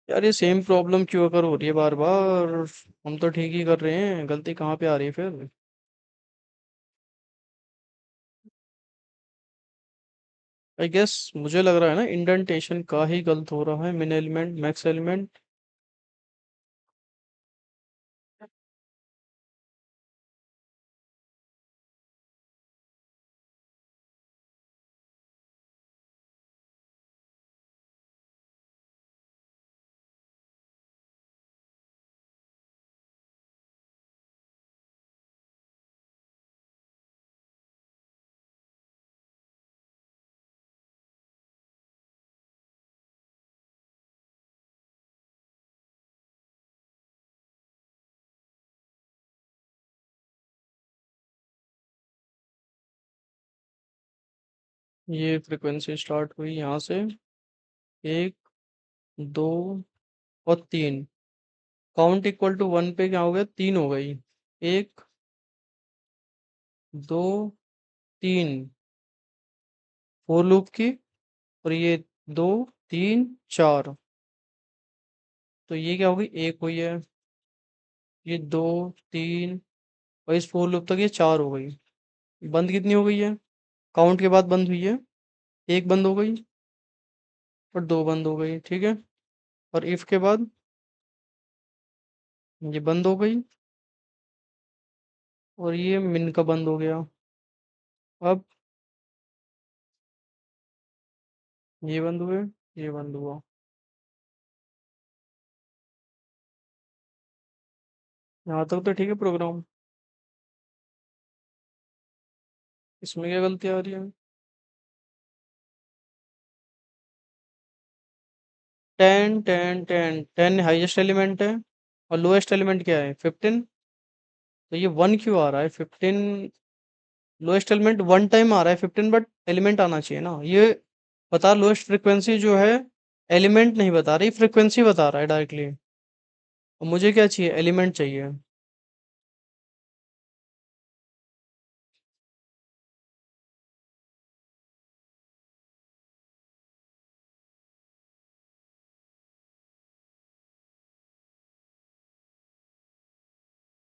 यार ये सेम प्रॉब्लम क्यों अगर हो रही है बार बार? हम तो ठीक ही कर रहे हैं, गलती कहाँ पे आ रही है फिर? आई गेस मुझे लग रहा है ना इंडेंटेशन का ही गलत हो रहा है, मिन एलिमेंट मैक्स एलिमेंट। ये फ्रिक्वेंसी स्टार्ट हुई यहाँ से, एक, दो और तीन। काउंट इक्वल टू वन पे क्या हो गया? तीन हो गई। एक, दो, तीन, फोर लूप की। और ये दो, तीन, चार। तो ये क्या होगी? एक हुई है, ये दो, तीन, और इस फोर लूप तक ये चार हो गई। बंद कितनी हो गई है? काउंट के बाद बंद हुई है, एक बंद हो गई और दो बंद हो गई, ठीक है। और इफ के बाद ये बंद हो गई और ये मिन का बंद हो गया। अब ये बंद हुए, ये बंद हुआ। यहाँ तक तो ठीक है प्रोग्राम। इसमें क्या गलती आ रही है? 10 10 10 10 हाईएस्ट एलिमेंट है, और लोएस्ट एलिमेंट क्या है? 15। तो ये वन क्यों आ रहा है? 15 लोएस्ट एलिमेंट वन टाइम आ रहा है 15, बट एलिमेंट आना चाहिए ना ये। बता, लोएस्ट फ्रिक्वेंसी जो है एलिमेंट नहीं बता रही, फ्रिक्वेंसी बता रहा है डायरेक्टली। और मुझे क्या चाहिए? एलिमेंट चाहिए।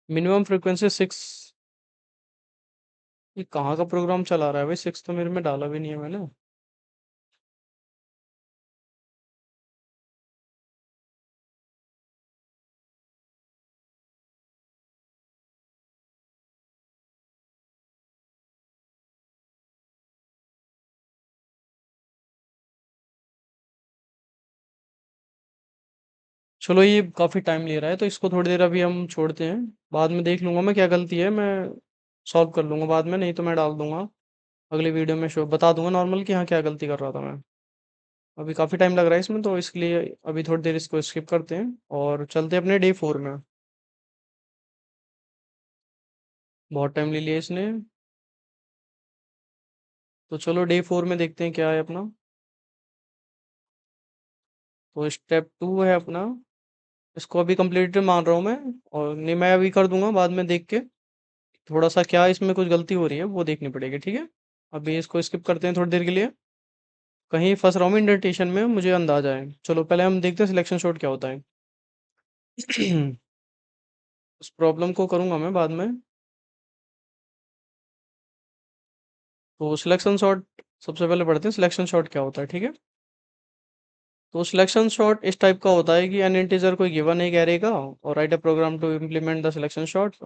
Minimum frequency six. ये कहाँ का प्रोग्राम चला रहा है भाई? सिक्स तो मेरे में डाला भी नहीं है मैंने। चलो ये काफ़ी टाइम ले रहा है तो इसको थोड़ी देर अभी हम छोड़ते हैं। बाद में देख लूँगा मैं क्या गलती है, मैं सॉल्व कर लूँगा बाद में, नहीं तो मैं डाल दूँगा अगली वीडियो में, शो बता दूँगा नॉर्मल कि हाँ क्या गलती कर रहा था मैं। अभी काफ़ी टाइम लग रहा है इसमें तो इसलिए अभी थोड़ी देर इसको स्किप करते हैं और चलते हैं अपने डे 4 में। बहुत टाइम ले लिया इसने। तो चलो डे 4 में देखते हैं क्या है अपना। तो स्टेप 2 है अपना, इसको अभी कंप्लीटेड मान रहा हूँ मैं, और नहीं मैं अभी कर दूंगा बाद में देख के। थोड़ा सा क्या इसमें कुछ गलती हो रही है वो देखनी पड़ेगी, ठीक है। अभी इसको स्किप करते हैं थोड़ी देर के लिए, कहीं फंस रहा हूँ मैं इंडेंटेशन में मुझे अंदाजा है। चलो पहले हम देखते हैं सिलेक्शन शॉट क्या होता है। उस प्रॉब्लम को करूंगा मैं बाद में। तो सिलेक्शन शॉट सबसे पहले पढ़ते हैं सिलेक्शन शॉट क्या होता है, ठीक है। तो सिलेक्शन शॉट इस टाइप का होता है कि एन इंटीजर कोई गिवन एक एरे का, और write a program to implement the selection sort.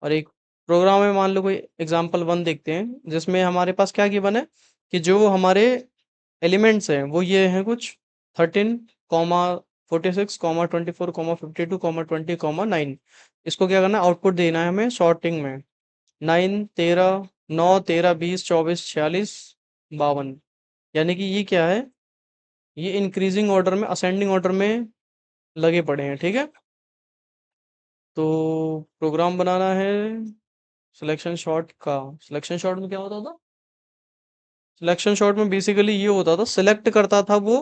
और एक प्रोग्राम में मान लो कोई एग्जांपल 1 देखते हैं जिसमें हमारे पास क्या गिवन है कि जो हमारे एलिमेंट्स हैं वो ये हैं कुछ 13 comma 46 comma 24 comma 52 comma 20 comma 9। इसको क्या करना है, आउटपुट देना है हमें शॉर्टिंग में। 9 13 9 13 20 24 46 52। यानी कि ये क्या है, ये इंक्रीजिंग ऑर्डर में असेंडिंग ऑर्डर में लगे पड़े हैं, ठीक है। तो प्रोग्राम बनाना है सिलेक्शन शॉट का। सिलेक्शन शॉट में क्या होता था, सिलेक्शन शॉट में बेसिकली ये होता था, सिलेक्ट करता था वो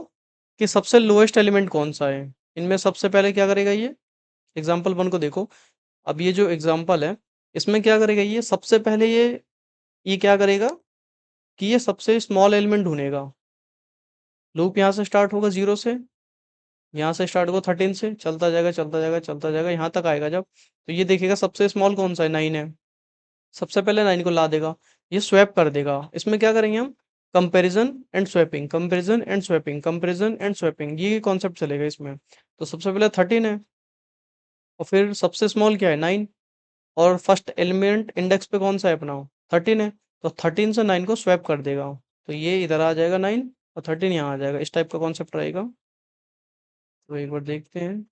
कि सबसे लोएस्ट एलिमेंट कौन सा है इनमें। सबसे पहले क्या करेगा ये, एग्जाम्पल 1 को देखो। अब ये जो एग्जाम्पल है इसमें क्या करेगा ये, सबसे पहले ये क्या करेगा कि ये सबसे स्मॉल एलिमेंट ढूंढेगा। लूप यहाँ से स्टार्ट होगा 0 से, यहाँ से स्टार्ट होगा 13 से, चलता जाएगा चलता जाएगा चलता जाएगा यहाँ तक आएगा जब, तो ये देखेगा सबसे स्मॉल कौन सा है, 9 है। सबसे पहले 9 को ला देगा, ये स्वैप कर देगा। इसमें क्या करेंगे हम, comparison and swapping, comparison and swapping, comparison and swapping, ये कॉन्सेप्ट चलेगा इसमें। तो सबसे पहले 13 है और फिर सबसे स्मॉल क्या है 9, और फर्स्ट एलिमेंट इंडेक्स पे कौन सा है अपना 13 है, तो 13 से 9 को स्वैप कर देगा। तो ये इधर आ जाएगा 9 और 13 यहाँ आ जाएगा, इस टाइप का कॉन्सेप्ट रहेगा। तो एक बार देखते हैं।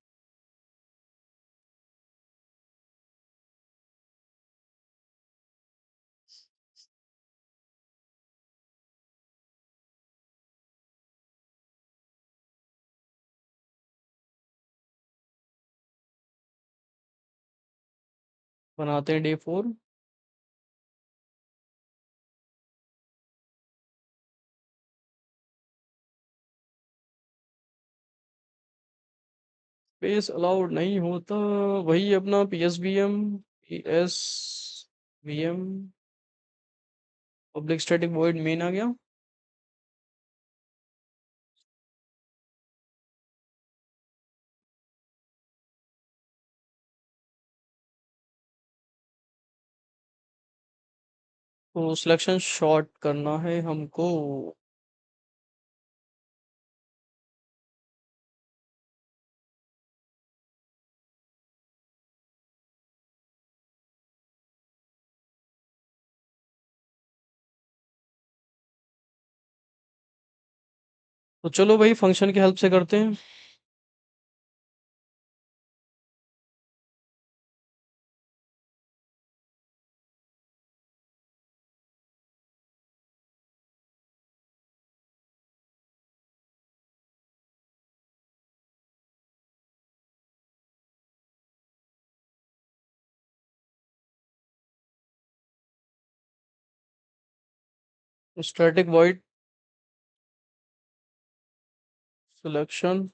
बनाते हैं डे 4। स्पेस अलाउड नहीं होता, वही अपना P S V M public static void main आ गया। तो सिलेक्शन शॉर्ट करना है हमको। तो चलो भाई फंक्शन की हेल्प से करते हैं। Static void selection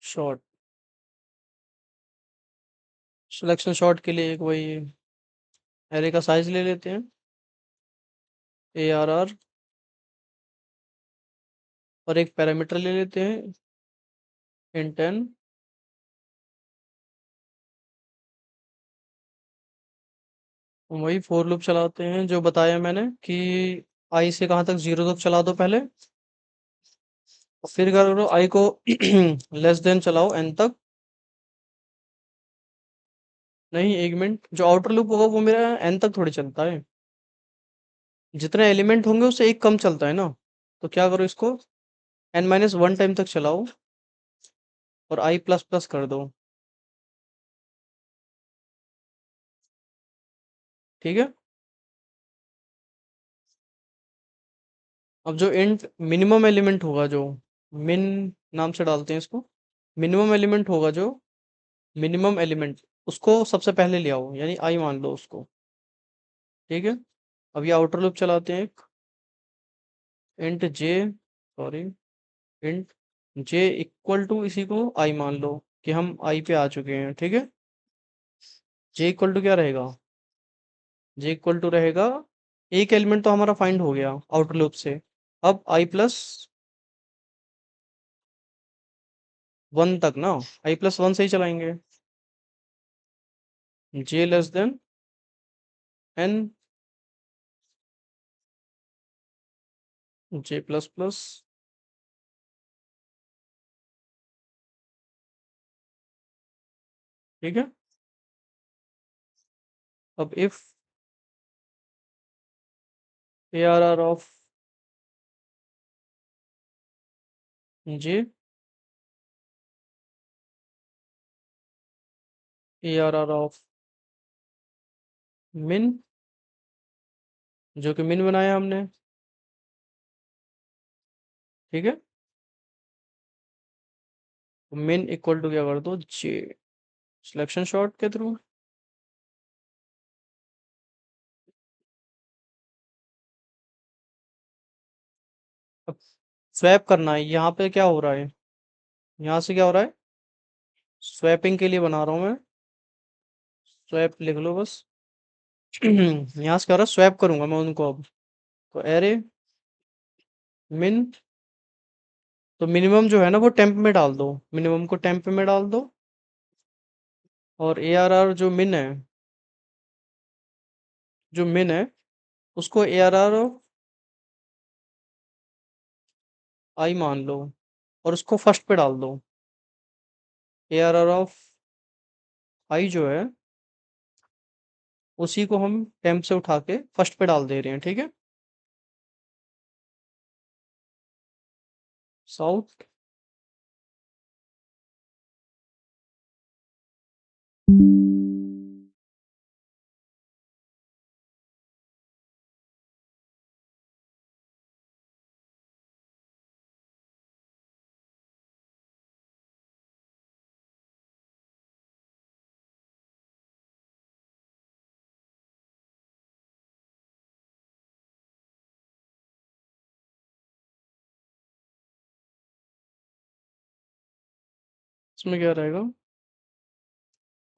short. Selection short के लिए एक वही एरे का साइज ले लेते हैं, ARR, और एक पैरामीटर ले लेते हैं int 10। वही फोर लूप चलाते हैं जो बताया मैंने कि आई से कहाँ तक, 0 तक चला दो पहले, और फिर क्या करो आई को लेस देन चलाओ n तक। नहीं एक मिनट, जो आउटर लूप होगा वो मेरा n तक थोड़ी चलता है, जितने एलिमेंट होंगे उससे एक कम चलता है ना। तो क्या करो इसको n-1 टाइम तक चलाओ, और आई प्लस प्लस कर दो। ठीक है। अब जो इंट मिनिमम एलिमेंट होगा, जो मिन नाम से डालते हैं इसको, मिनिमम एलिमेंट होगा जो मिनिमम एलिमेंट, उसको सबसे पहले ले आओ, यानी आई मान लो उसको। ठीक है। अब ये आउटर लूप चलाते हैं एक, int j, sorry, int j equal to, इसी को आई मान लो कि हम आई पे आ चुके हैं। ठीक है। जे इक्वल टू क्या रहेगा, जे इक्वल टू रहेगा, एक एलिमेंट तो हमारा फाइंड हो गया आउटर लूप से। अब आई प्लस वन तक ना, आई प्लस वन से ही चलाएंगे। J less than n, j plus plus, ठीक है। अब if A R R of j, A R R of min, जो कि मिन बनाया हमने। ठीक है। मिन इक्वल टू क्या कर दो, जे, सिलेक्शन शॉर्ट के थ्रू। अब स्वैप करना है, यहाँ पे क्या हो रहा है, यहाँ से क्या हो रहा है, स्वैपिंग के लिए बना रहा हूँ मैं, स्वैप लिख लो बस। यहाँ से क्या हो रहा है, स्वैप करूंगा मैं उनको अब। तो एरे मिन, तो मिनिमम जो है ना वो टेम्प में डाल दो, मिनिमम को टेम्प में डाल दो। और ए आर आर जो मिन है, जो मिन है उसको ए आर आर आई मान लो, और उसको फर्स्ट पे डाल दो। ए आर आर ऑफ आई जो है, उसी को हम टेम्प से उठा के फर्स्ट पे डाल दे रहे हैं। ठीक है। साउथ, इसमें क्या रहेगा,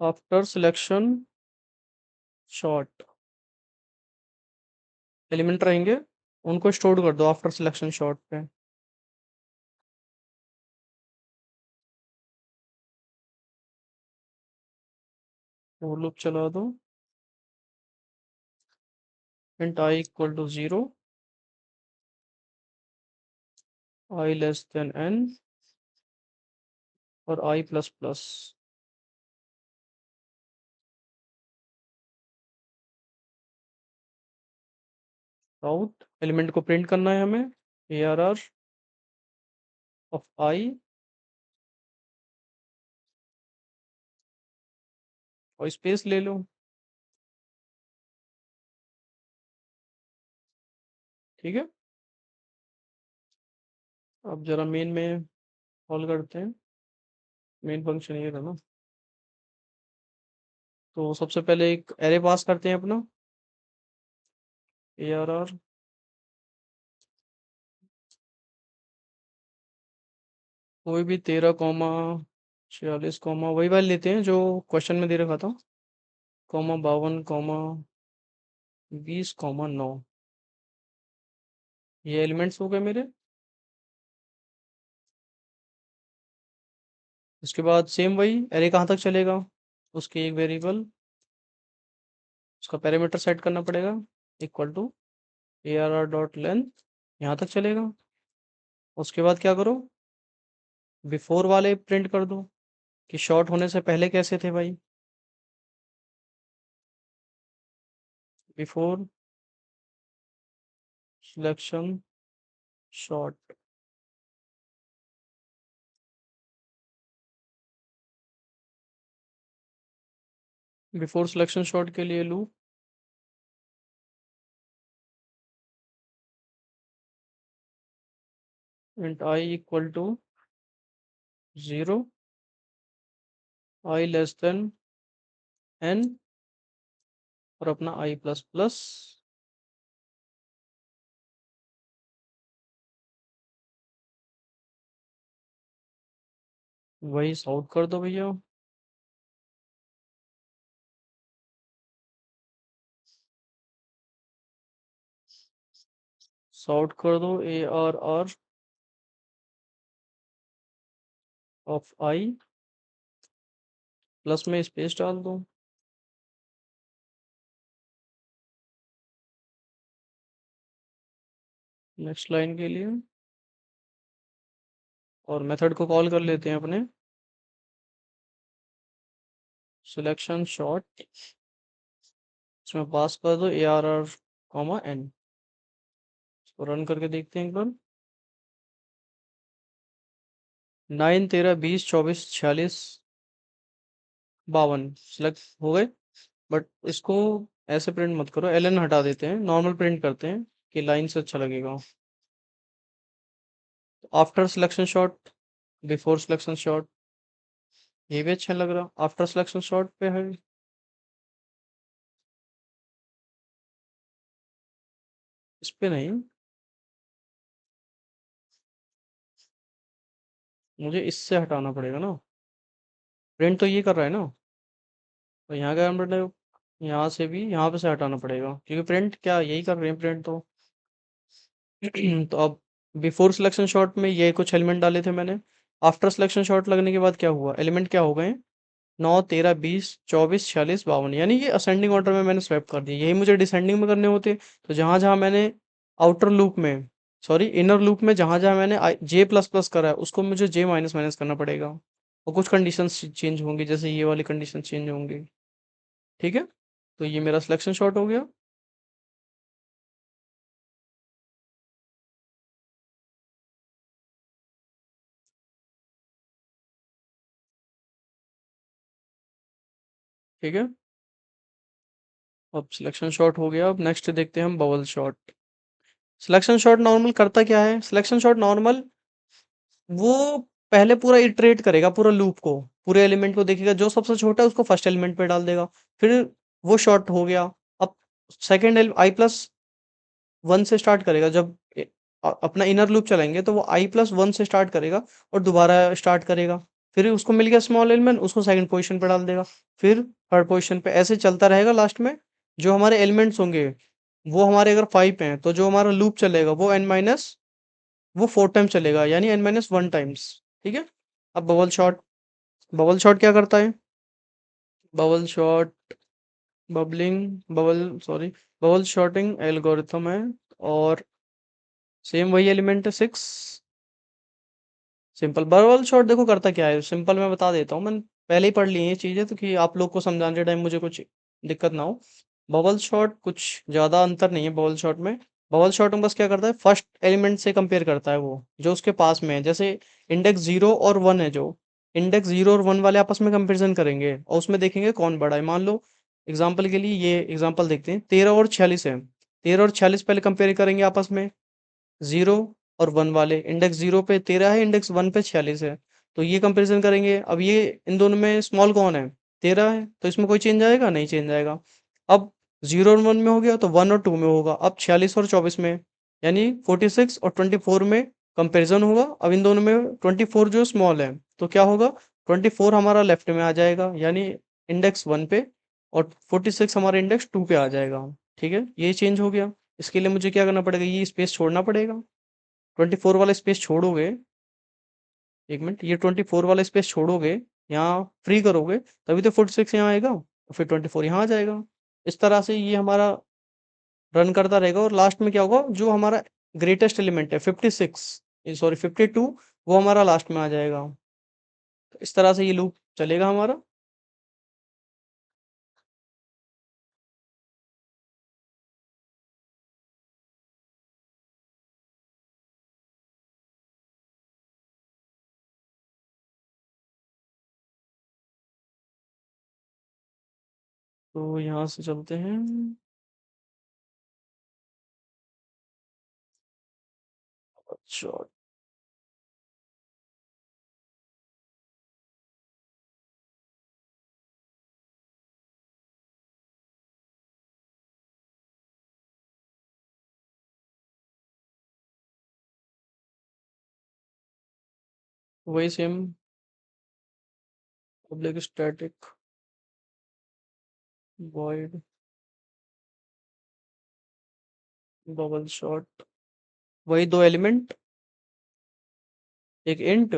आफ्टर सिलेक्शन शॉर्ट, एलिमेंट रहेंगे, उनको स्टोर कर दो आफ्टर सिलेक्शन शॉर्ट पे। वो लूप चला दो, int i equal to zero, i less than n, और i plus plus. Out, element को प्रिंट करना है हमें, A R R of i, और स्पेस ले लो। ठीक है। अब जरा मेन में कॉल करते हैं, मेन फंक्शन ये था ना। तो सबसे पहले एक एरे पास करते हैं अपना, ए आर आर, कोई भी 13, 46, वही वाले लेते हैं जो क्वेश्चन में दे रखा था, कॉमा 52, 20, 9, ये एलिमेंट्स हो गए मेरे। उसके बाद सेम वही एरे कहाँ तक चलेगा, उसके एक वेरिएबल, उसका पैरामीटर सेट करना पड़ेगा, equal to A R R dot length, यहाँ तक चलेगा। उसके बाद क्या करो, बिफोर वाले प्रिंट कर दो कि शॉर्ट होने से पहले कैसे थे भाई, before selection sort. Before selection sort के लिए loop int i equal to 0, i less than n और अपना i प्लस प्लस। वही सॉल्व कर दो भैया। सॉर्ट कर दो ARR ऑफ आई, प्लस में स्पेस डाल दो। नेक्स्ट लाइन के लिए और मेथड को कॉल कर लेते हैं अपने सिलेक्शन शॉट। इसमें पास कर दो ARR कॉमा n। इसको रन करके देखते हैं एक बार। 9 13 20 24 46 52 सिलेक्ट हो गए। बट इसको ऐसे प्रिंट मत करो, ln हटा देते हैं, नॉर्मल प्रिंट करते हैं कि लाइन से अच्छा लगेगा। After selection shot, before selection shot, ये भी अच्छा लग रहा। आफ्टर सिलेक्शन शॉट पे है, इस पे नहीं, मुझे इससे हटाना पड़ेगा ना। प्रिंट तो ये कर रहा है ना, तो यहाँ का मतलब यहाँ से भी यहाँ पे से हटाना पड़ेगा, क्योंकि प्रिंट क्या यही कर रहे हैं प्रिंट तो। तो अब बिफोर सिलेक्शन शॉट में ये कुछ एलिमेंट डाले थे मैंने। आफ्टर सिलेक्शन शॉट लगने के बाद क्या हुआ, एलिमेंट क्या हो गए, 9 13 20 24 46 52, यानी ये असेंडिंग ऑर्डर में मैंने स्वैप कर दिए। यही मुझे डिसेंडिंग में करने होते, तो जहां जहां मैंने आउटर लूप में, सॉरी इनर लूप में जहां जहां मैंने जे प्लस प्लस करा है उसको मुझे जे माइनस माइनस करना पड़ेगा, और कुछ कंडीशंस चेंज होंगी, जैसे ये वाली कंडीशन चेंज होंगी। ठीक है, तो ये मेरा सिलेक्शन शॉट हो गया। ठीक है, अब सिलेक्शन शॉट हो गया। अब नेक्स्ट देखते हैं हम bubble shot. Selection shot normal करता क्या है, सिलेक्शन शॉट नॉर्मल वो पहले पूरा इटरेट करेगा पूरा लूप को, पूरे एलिमेंट को देखेगा, जो सबसे छोटा है उसको फर्स्ट एलिमेंट पे डाल देगा, फिर वो शॉर्ट हो गया। अब सेकेंड आई प्लस वन से स्टार्ट करेगा, जब अपना इनर लूप चलाएंगे तो वो आई प्लस वन से स्टार्ट करेगा और दोबारा स्टार्ट करेगा। फिर उसको मिल गया स्मॉल एलिमेंट, उसको सेकंड पोजीशन पे डाल देगा, फिर थर्ड पोजीशन पे, ऐसे चलता रहेगा। लास्ट में जो हमारे एलिमेंट्स होंगे वो हमारे अगर 5 हैं, तो जो हमारा लूप चलेगा वो n माइनस वो 4 टाइम्स चलेगा, यानी n माइनस 1 टाइम्स। ठीक है, अब बबल शॉट, बबल शॉट क्या करता है, bubble sort bubbling bubble sorry bubble sorting algorithm है, और सेम वही एलिमेंट है 6। सिंपल बबल शॉट देखो करता क्या है, सिंपल मैं बता देता हूँ, मैंने पहले ही पढ़ ली है ये चीजें, तो कि आप लोग को समझाने टाइम मुझे कुछ दिक्कत ना हो। बबल शॉट कुछ ज्यादा अंतर नहीं है बबल शॉट में। बबल शॉट में बस क्या करता है, फर्स्ट एलिमेंट से कंपेयर करता है वो जो उसके पास में है। जैसे इंडेक्स 0 और 1 है, जो इंडेक्स 0 और 1 वाले आपस में कंपेरिजन करेंगे और उसमें देखेंगे कौन बड़ा है। मान लो एग्जाम्पल के लिए ये एग्जाम्पल देखते हैं, 13 और 46 है, 13 और 46 पहले कंपेयर करेंगे आपस में, 0 और 1 वाले। इंडेक्स 0 पे 13 है, इंडेक्स 1 पे 46 है, तो ये कंपैरिजन करेंगे। अब ये इन दोनों में स्मॉल कौन है, 13 है, तो इसमें कोई चेंज आएगा नहीं, चेंज आएगा। अब 0 और 1 में हो गया तो 1 और 2 में होगा। अब 46 और 24 में, यानी 46 और 24 में कंपैरिजन होगा। अब इन दोनों में 24 जो स्मॉल है, तो क्या होगा, 24 हमारा लेफ्ट में आ जाएगा, यानी इंडेक्स 1 पे, और 46 हमारे इंडेक्स 2 पे आ जाएगा। ठीक है, ये चेंज हो गया। इसके लिए मुझे क्या करना पड़ेगा, ये स्पेस छोड़ना पड़ेगा। 24 वाला स्पेस छोड़ोगे, एक मिनट, ये 24 वाला स्पेस छोड़ोगे, यहाँ फ्री करोगे, तभी तो 46 यहाँ आएगा, और फिर 24 यहाँ आ जाएगा। इस तरह से ये हमारा रन करता रहेगा, और लास्ट में क्या होगा, जो हमारा ग्रेटेस्ट एलिमेंट है 56, सॉरी 52, वो हमारा लास्ट में आ जाएगा। तो इस तरह से ये लूप चलेगा हमारा। तो यहाँ से चलते हैं। अच्छा, वही same public static void bubble shot, वही दो एलिमेंट, एक इंट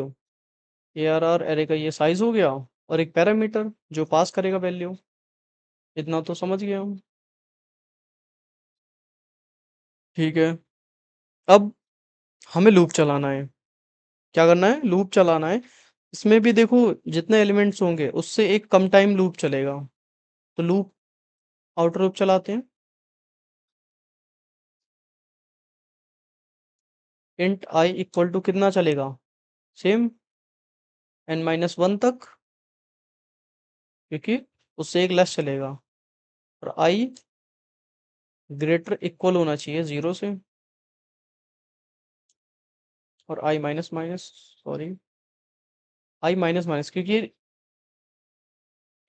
ARR एरे का ये साइज हो गया, और एक पैरामीटर जो पास करेगा वैल्यू। इतना तो समझ गया हम। ठीक है, अब हमें लूप चलाना है। क्या करना है? लूप चलाना है। इसमें भी देखो, जितने एलिमेंट्स होंगे उससे एक कम टाइम लूप चलेगा। तो लूप, आउटर लूप चलाते हैं। इंट आई इक्वल टू कितना चलेगा? सेम n-1 तक, क्योंकि उससे एक लेस चलेगा। और आई ग्रेटर इक्वल होना चाहिए 0 से, और आई माइनस माइनस, सॉरी, आई माइनस माइनस, क्योंकि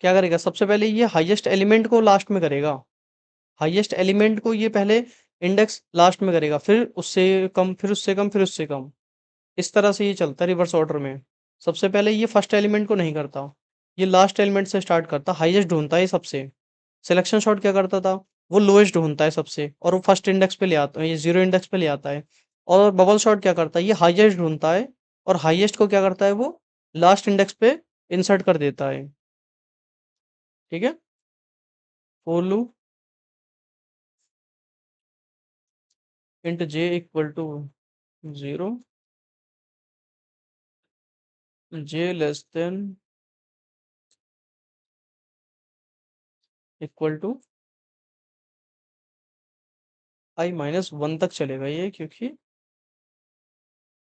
क्या करेगा? सबसे पहले ये हाईएस्ट एलिमेंट को लास्ट में करेगा। हाईएस्ट एलिमेंट को ये पहले इंडेक्स लास्ट में करेगा, फिर उससे कम, फिर उससे कम, फिर उससे कम। इस तरह से ये चलता है रिवर्स ऑर्डर में। सबसे पहले ये फर्स्ट एलिमेंट को नहीं करता, ये लास्ट एलिमेंट से स्टार्ट करता, हाईएस्ट ढूंढता है सबसे। सिलेक्शन शॉट क्या करता था? वो लोएस्ट ढूंढता है सबसे, और वो फर्स्ट इंडेक्स पे ले आता है, ये जीरो इंडेक्स पे ले आता है। और बबल शॉट क्या करता है? ये हाईएस्ट ढूंढता है, और हाईएस्ट को क्या करता है? वो लास्ट इंडेक्स पे इंसर्ट कर देता है। ठीक है, for loop int j equal to 0, j less than equal to i-1 तक चलेगा ये, क्योंकि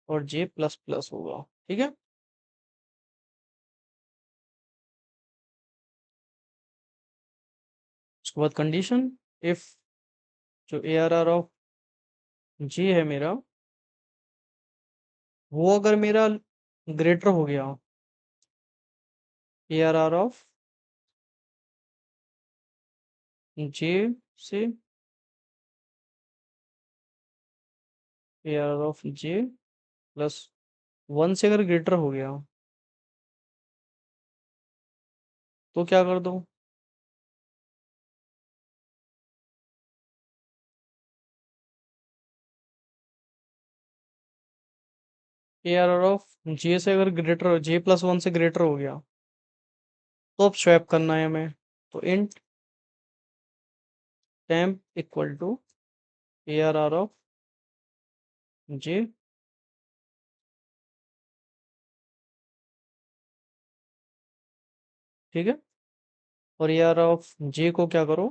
और जे प्लस प्लस होगा। ठीक है, उसके बाद कंडीशन, इफ जो ARR ऑफ जे है मेरा, वो अगर मेरा ग्रेटर हो गया ARR ऑफ जे से, ARR ऑफ जे प्लस 1 से अगर ग्रेटर हो गया, तो क्या कर दो? ARR ऑफ जे से अगर ग्रेटर, जे प्लस 1 से ग्रेटर हो गया, तो अब स्वैप करना है हमें। तो int temp equal to ARR of j, ठीक है, और ARR ऑफ जे को क्या करो?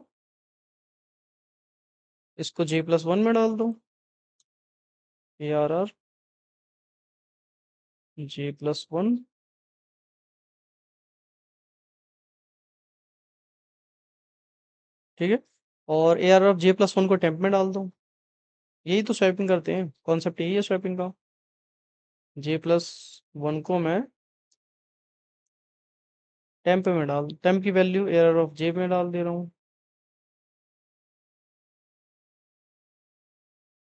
इसको जे प्लस 1 में डाल दो। ARR जे प्लस 1, ठीक है, और ARR ऑफ जे प्लस 1 को टेम्प में डाल दो। यही तो स्वैपिंग करते हैं, कॉन्सेप्ट यही है स्वैपिंग का। जे प्लस 1 को मैं टेम्प में डाल, टेम्प की वैल्यू ARR ऑफ जे में डाल दे रहा हूँ।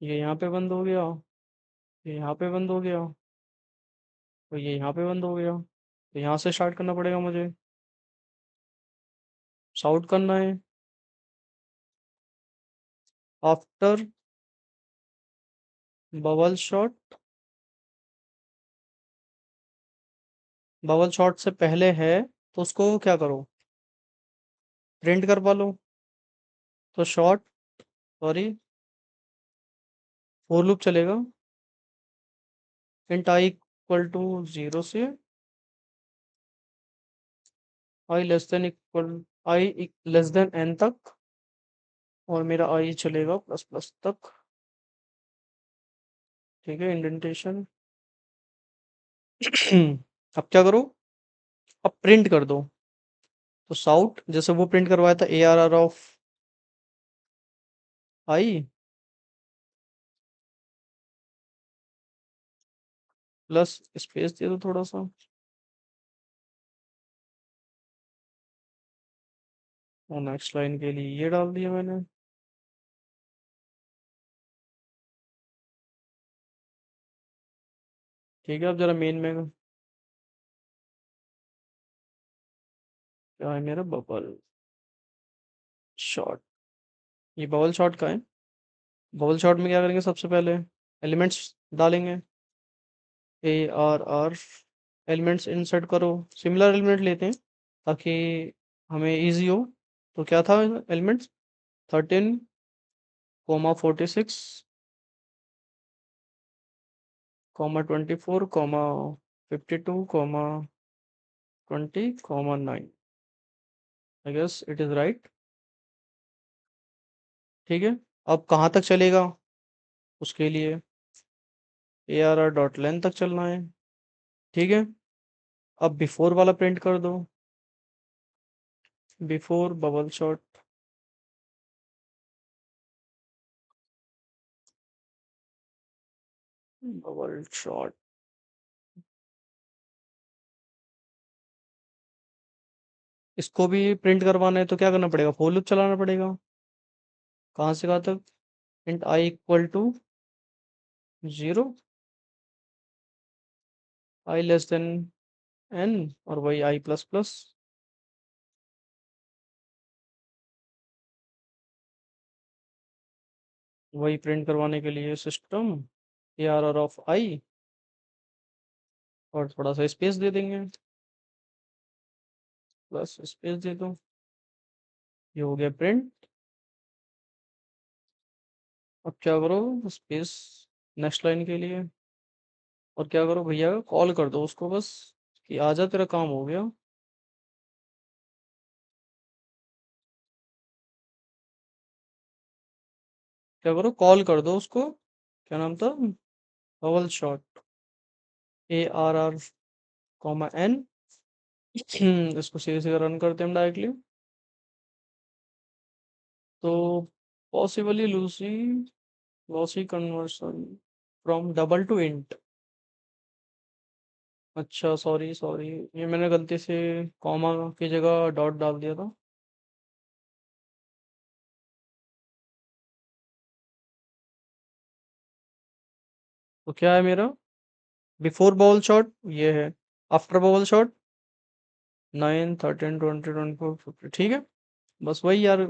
ये यहाँ पे बंद हो गया, ये यहाँ पे बंद हो गया, तो ये यहाँ पे बंद हो गया। तो यहाँ से स्टार्ट करना पड़ेगा मुझे, शाउट करना है। After bubble shot, bubble shot से पहले है, तो उसको क्या करो? प्रिंट करवा लो। तो शॉट, सॉरी, फोर लूप चलेगा। इंट आई इक्वल टू 0 से आई लेस देन इक्वल, आई लेस देन n तक, और मेरा आई चलेगा प्लस प्लस तक। ठीक है, इंडेंटेशन। अब क्या करो? अब प्रिंट कर दो। तो साउट जैसे वो प्रिंट करवाया था ARR of i plus space दे दो थोड़ा सा, और नेक्स्ट लाइन के लिए ये डाल दिया मैंने। ठीक है, अब जरा मेन में क्या है मेरा, बबल शॉट। ये बबल शॉट का है। बबल शॉट में क्या करेंगे, सबसे पहले एलिमेंट्स डालेंगे, ARR एलिमेंट्स इंसर्ट करो। सिमिलर एलिमेंट लेते हैं ताकि हमें इजी हो। तो क्या था elements, 13, 46, 24, 52, 20, 9। I guess it is right. ठीक है, अब कहाँ तक चलेगा, उसके लिए ARR डॉट लेंथ तक चलना है। ठीक है, अब बिफोर वाला प्रिंट कर दो, before bubble shot. Bubble shot, इसको भी प्रिंट करवाना है तो क्या करना पड़ेगा, फॉर लूप चलाना पड़ेगा। कहाँ से कहाँ तक, int i equal to 0, i less than n, और वही आई प्लस प्लस। वही प्रिंट करवाने के लिए सिस्टम ARR ऑफ आई, और थोड़ा सा स्पेस दे देंगे, प्लस स्पेस दे दो। ये हो गया प्रिंट। अब क्या करो, स्पेस नेक्स्ट लाइन के लिए, और क्या करो भैया, कॉल कर दो उसको बस, कि आजा तेरा काम हो गया। क्या करो, कॉल कर दो उसको, क्या नाम था, bubble shot, ARR comma n। इसको सीधे सीधे रन करते हैं हम डायरेक्टली। तो possibly Lucy lossy conversion from double two int. अच्छा, सॉरी सॉरी, ये मैंने गलती से कॉमा की जगह डॉट डाल दिया था। तो क्या है मेरा, बिफोर बबल शॉट ये है, आफ्टर बबल शॉट 9, 13, 20, 24, 50। ठीक है, बस वही यार,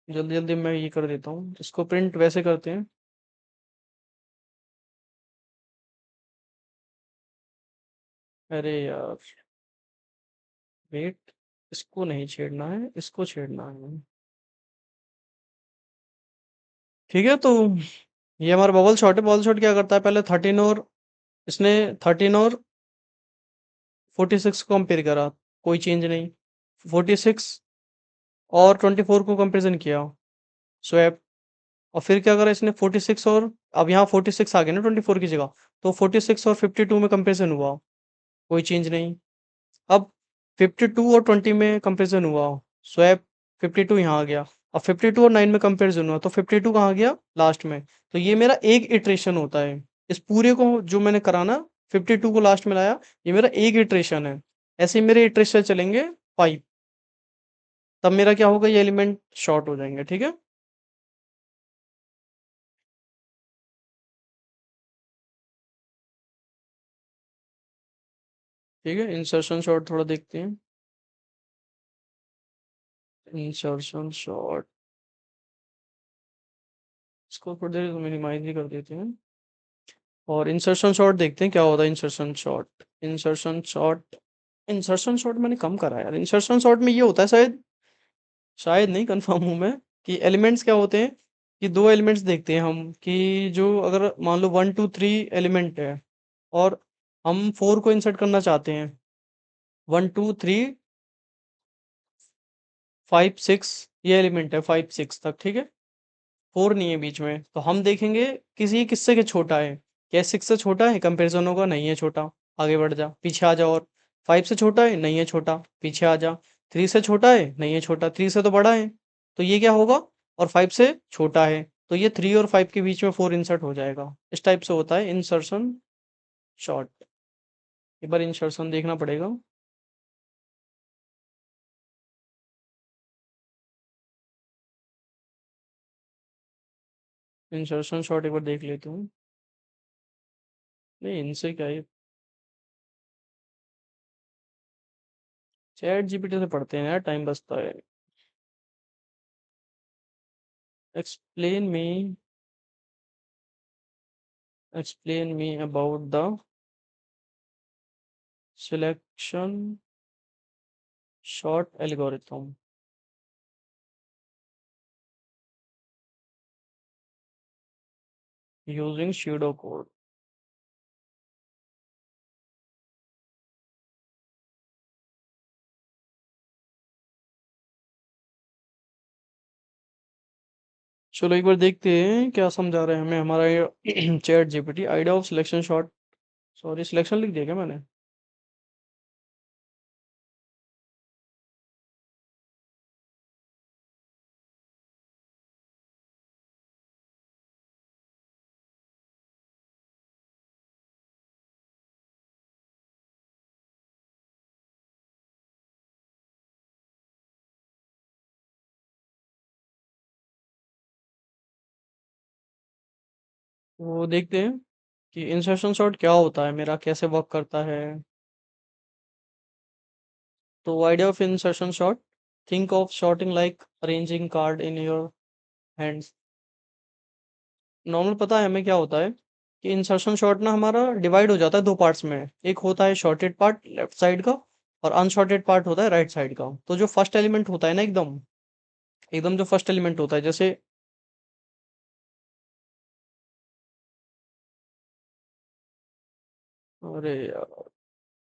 जल्दी जल्दी मैं ये कर देता हूँ, इसको प्रिंट वैसे करते हैं। अरे यार, वेट, इसको नहीं छेड़ना है, इसको छेड़ना है। ठीक है, तो ये हमारा बबल शॉट है। बबल शॉट क्या करता है, पहले 13 और इसने 13 और 46 को कंपेयर करा, कोई चेंज नहीं। 46 और 24 को कंपेरिजन किया, स्वैप। और फिर क्या करा इसने, 46 और, अब यहाँ 46 आ गया ना 24 की जगह, तो 46 और 52 में कंपेरिजन हुआ, कोई चेंज नहीं। अब 52 और 20 में कंपेरिजन हुआ, स्वैप, 52 यहाँ आ गया। अब 52 और 9 में कंपेरिजन हुआ, तो 52 कहाँ गया, लास्ट में। तो ये मेरा एक इटरेशन होता है, इस पूरे को जो मैंने करा ना, 52 को लास्ट में लाया, ये मेरा एक इटरेशन है। ऐसे ही मेरे इटरेशन चलेंगे 5, तब मेरा क्या होगा, ये एलिमेंट शॉर्ट हो जाएंगे। ठीक है, ठीक है, इंसर्शन शॉर्ट थोड़ा देखते हैं। इंसर्शन शॉर्ट, इसको थोड़ी देर मिनिमाइज भी कर देते हैं, और इंसर्शन शॉर्ट देखते हैं क्या होता है। Insertion short, insertion short, insertion short मैंने कम करा है यार। इंसर्शन शॉर्ट में ये होता है, शायद, शायद नहीं, कंफर्म हूँ मैं, कि एलिमेंट्स क्या होते हैं, कि दो एलिमेंट्स देखते हैं हम, कि जो अगर मान लो 1 2 3 एलिमेंट है, और हम 4 को इंसर्ट करना चाहते हैं, 1 2 3 5 6, ये एलिमेंट है 5 6 तक। ठीक है, 4 नहीं है बीच में, तो हम देखेंगे किसी किससे के छोटा है, क्या 6 से छोटा है, कंपेरिजन होगा, नहीं है छोटा, आगे बढ़ जा, पीछे आ जा, और 5 से छोटा है, नहीं है छोटा, पीछे आ जा। 3 से छोटा है? नहीं है छोटा, 3 से तो बड़ा है, तो ये क्या होगा? और 5 से छोटा है, तो ये 3 और 5 के बीच में 4 इंसर्ट हो जाएगा। इस टाइप से होता है इंसर्शन शॉर्ट। एक बार इंसर्शन देखना पड़ेगा। इंसर्शन शॉर्ट एक बार देख लेता हूँ। नहीं, इनसे क्या है, चैट जीपीटी से पढ़ते हैं यार, टाइम बचता है। Explain me, explain me about the selection short algorithm using pseudo code. चलो एक बार देखते हैं क्या समझा रहे हैं हमें हमारा ये chat GPT. Idea of selection short, sorry selection लिख दिया क्या मैंने? वो देखते हैं कि इंसर्शन शॉर्ट क्या होता है, मेरा कैसे वर्क करता है। तो idea of insertion sort, think of sorting like arranging card in your hands. Normal पता है हमें क्या होता है कि इंसर्शन शॉर्ट ना हमारा डिवाइड हो जाता है दो पार्ट्स में। एक होता है शॉर्टेड पार्ट लेफ्ट साइड का, और अनशॉर्टेड पार्ट होता है राइट साइड का। तो जो फर्स्ट एलिमेंट होता है ना, एकदम एकदम जो फर्स्ट एलिमेंट होता है, जैसे अरे यार,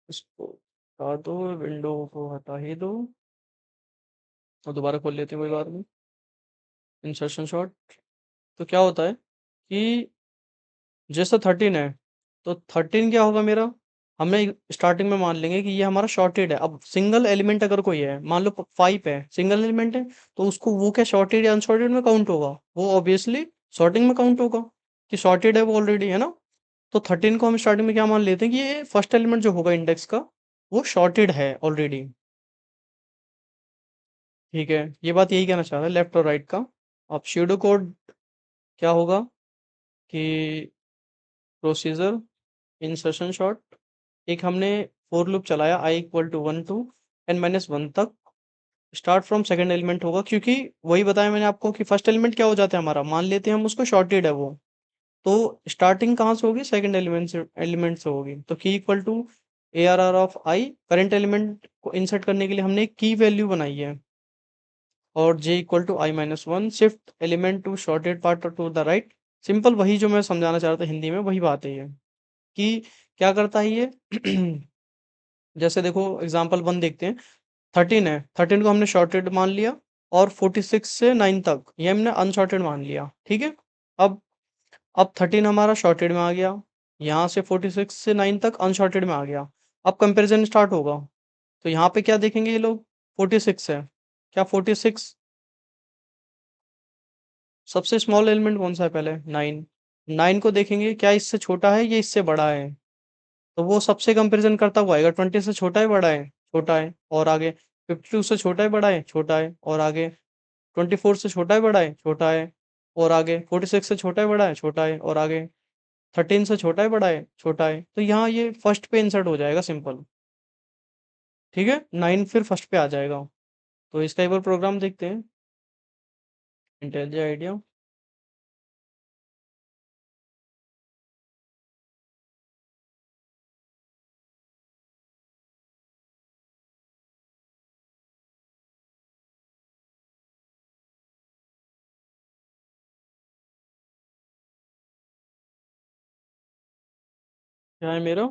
इसको हटा दो, विंडो को हटा ही दो, और दोबारा खोल लेते हैं, कोई बात नहीं। इंसर्शन शॉर्ट, तो क्या होता है कि जैसे 13 है, तो 13 क्या होगा मेरा, हमने स्टार्टिंग में मान लेंगे कि ये हमारा शॉर्टेड है। अब सिंगल एलिमेंट अगर कोई है, मान लो 5 है, सिंगल एलिमेंट है, तो उसको वो क्या शॉर्टेड या अनशॉर्टेड में काउंट होगा? वो ऑब्वियसली शॉर्टिंग में काउंट होगा, कि शॉर्टेड है वो ऑलरेडी, है ना। तो 13 को हम स्टार्टिंग में क्या मान लेते हैं कि ये फर्स्ट एलिमेंट जो होगा इंडेक्स का, वो शॉर्टेड है ऑलरेडी। ठीक है, ये बात यही कहना चाह रहा है लेफ्ट और राइट का। अब स्यूडो कोड क्या होगा कि प्रोसीजर इंसर्शन शॉर्ट, एक हमने फोर लूप चलाया आई इक्वल टू 1 टू n-1 तक, स्टार्ट फ्रॉम सेकंड एलिमेंट होगा, क्योंकि वही बताया मैंने आपको कि फर्स्ट एलिमेंट क्या हो जाता है हमारा, मान लेते हैं हम उसको शॉर्टेड है वो। तो स्टार्टिंग कहाँ से होगी? सेकंड एलिमेंट से होगी। तो key equal to ARR of i, current element को इंसर्ट करने के लिए हमने एक की वैल्यू बनाई है, और j equal to i-1, shift element to sorted part to the right. Simple वही जो मैं समझाना चाह रहा था हिंदी में, वही बात है ये, कि क्या करता है ये जैसे देखो एग्जांपल 1 देखते हैं। 13 है, 13 को हमने शॉर्टेड मान लिया, और 46 से 9 तक ये हमने अनशॉर्टेड मान लिया, ठीक है। अब अब 13 हमारा शॉर्टेड में आ गया, यहाँ से 46 से 9 तक अनशॉर्टेड में आ गया। अब कंपैरिजन स्टार्ट होगा, तो यहाँ पे क्या देखेंगे ये लोग? 46 है, क्या 46 सबसे स्मॉल एलिमेंट कौन सा है? पहले 9, 9 को देखेंगे क्या इससे छोटा है या इससे बड़ा है। तो वो सबसे कंपैरिजन करता हुआ आएगा, 20 से छोटा है बड़ा है? छोटा है, और आगे 52 से छोटा है बड़ा है? छोटा है, और आगे 24 से छोटा है बड़ा है? छोटा है, और आगे 46 से छोटा है बड़ा है? छोटा है, और आगे 13 से छोटा है बड़ा है? छोटा है। तो यहाँ ये फर्स्ट पे इंसर्ट हो जाएगा, सिंपल। ठीक है, 9 फिर फर्स्ट पे आ जाएगा। तो इसका एक बार प्रोग्राम देखते हैं, इंटेलिजेंट आइडिया। क्या है मेरा?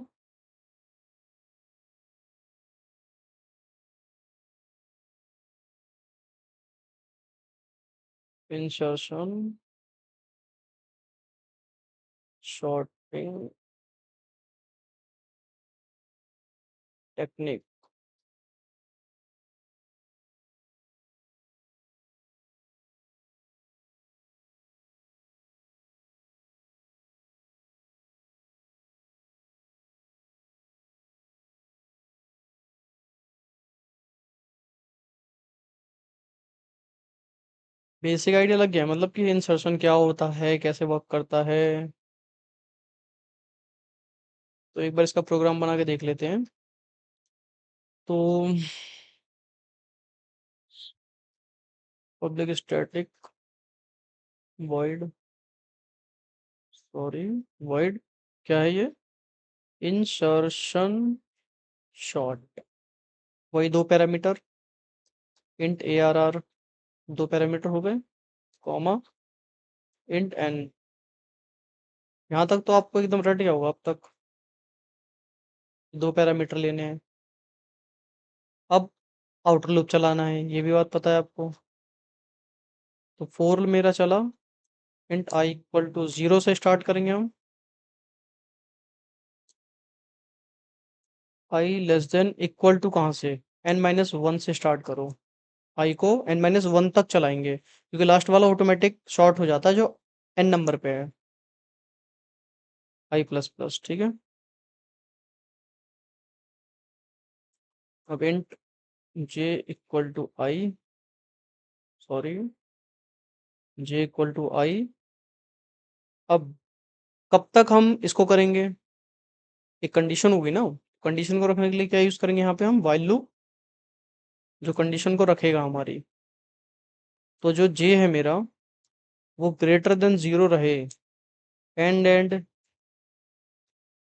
Insertion sorting technique. Basic idea लग गया, मतलब कि इंसर्शन क्या होता है, कैसे वर्क करता है। तो एक बार इसका प्रोग्राम बना के देख लेते हैं। तो public static void, sorry, void क्या है ये, इंसर्शन शॉर्ट, वही दो parameter, int A R R, दो पैरामीटर हो गए, कॉमा इंट एन। यहाँ तक तो आपको एकदम रट गया होगा अब तक, दो पैरामीटर लेने हैं। अब आउटर लूप चलाना है, ये भी बात पता है आपको। तो फोर मेरा चला, इंट आई इक्वल टू 0 से स्टार्ट करेंगे हम। आई लेस देन इक्वल टू कहाँ से, n-1 से स्टार्ट करो। आई को n-1 तक चलाएंगे, क्योंकि लास्ट वाला ऑटोमेटिक शॉर्ट हो जाता है जो n नंबर पे है। आई प्लस प्लस, ठीक है। अब int j equal to i, sorry, j equal to i. अब कब तक हम इसको करेंगे, एक कंडीशन होगी ना, कंडीशन को रखने के लिए क्या यूज करेंगे यहाँ पे हम, व्हाइल लूप, जो कंडीशन को रखेगा हमारी। तो जो जे है मेरा वो ग्रेटर देन 0 रहे, एंड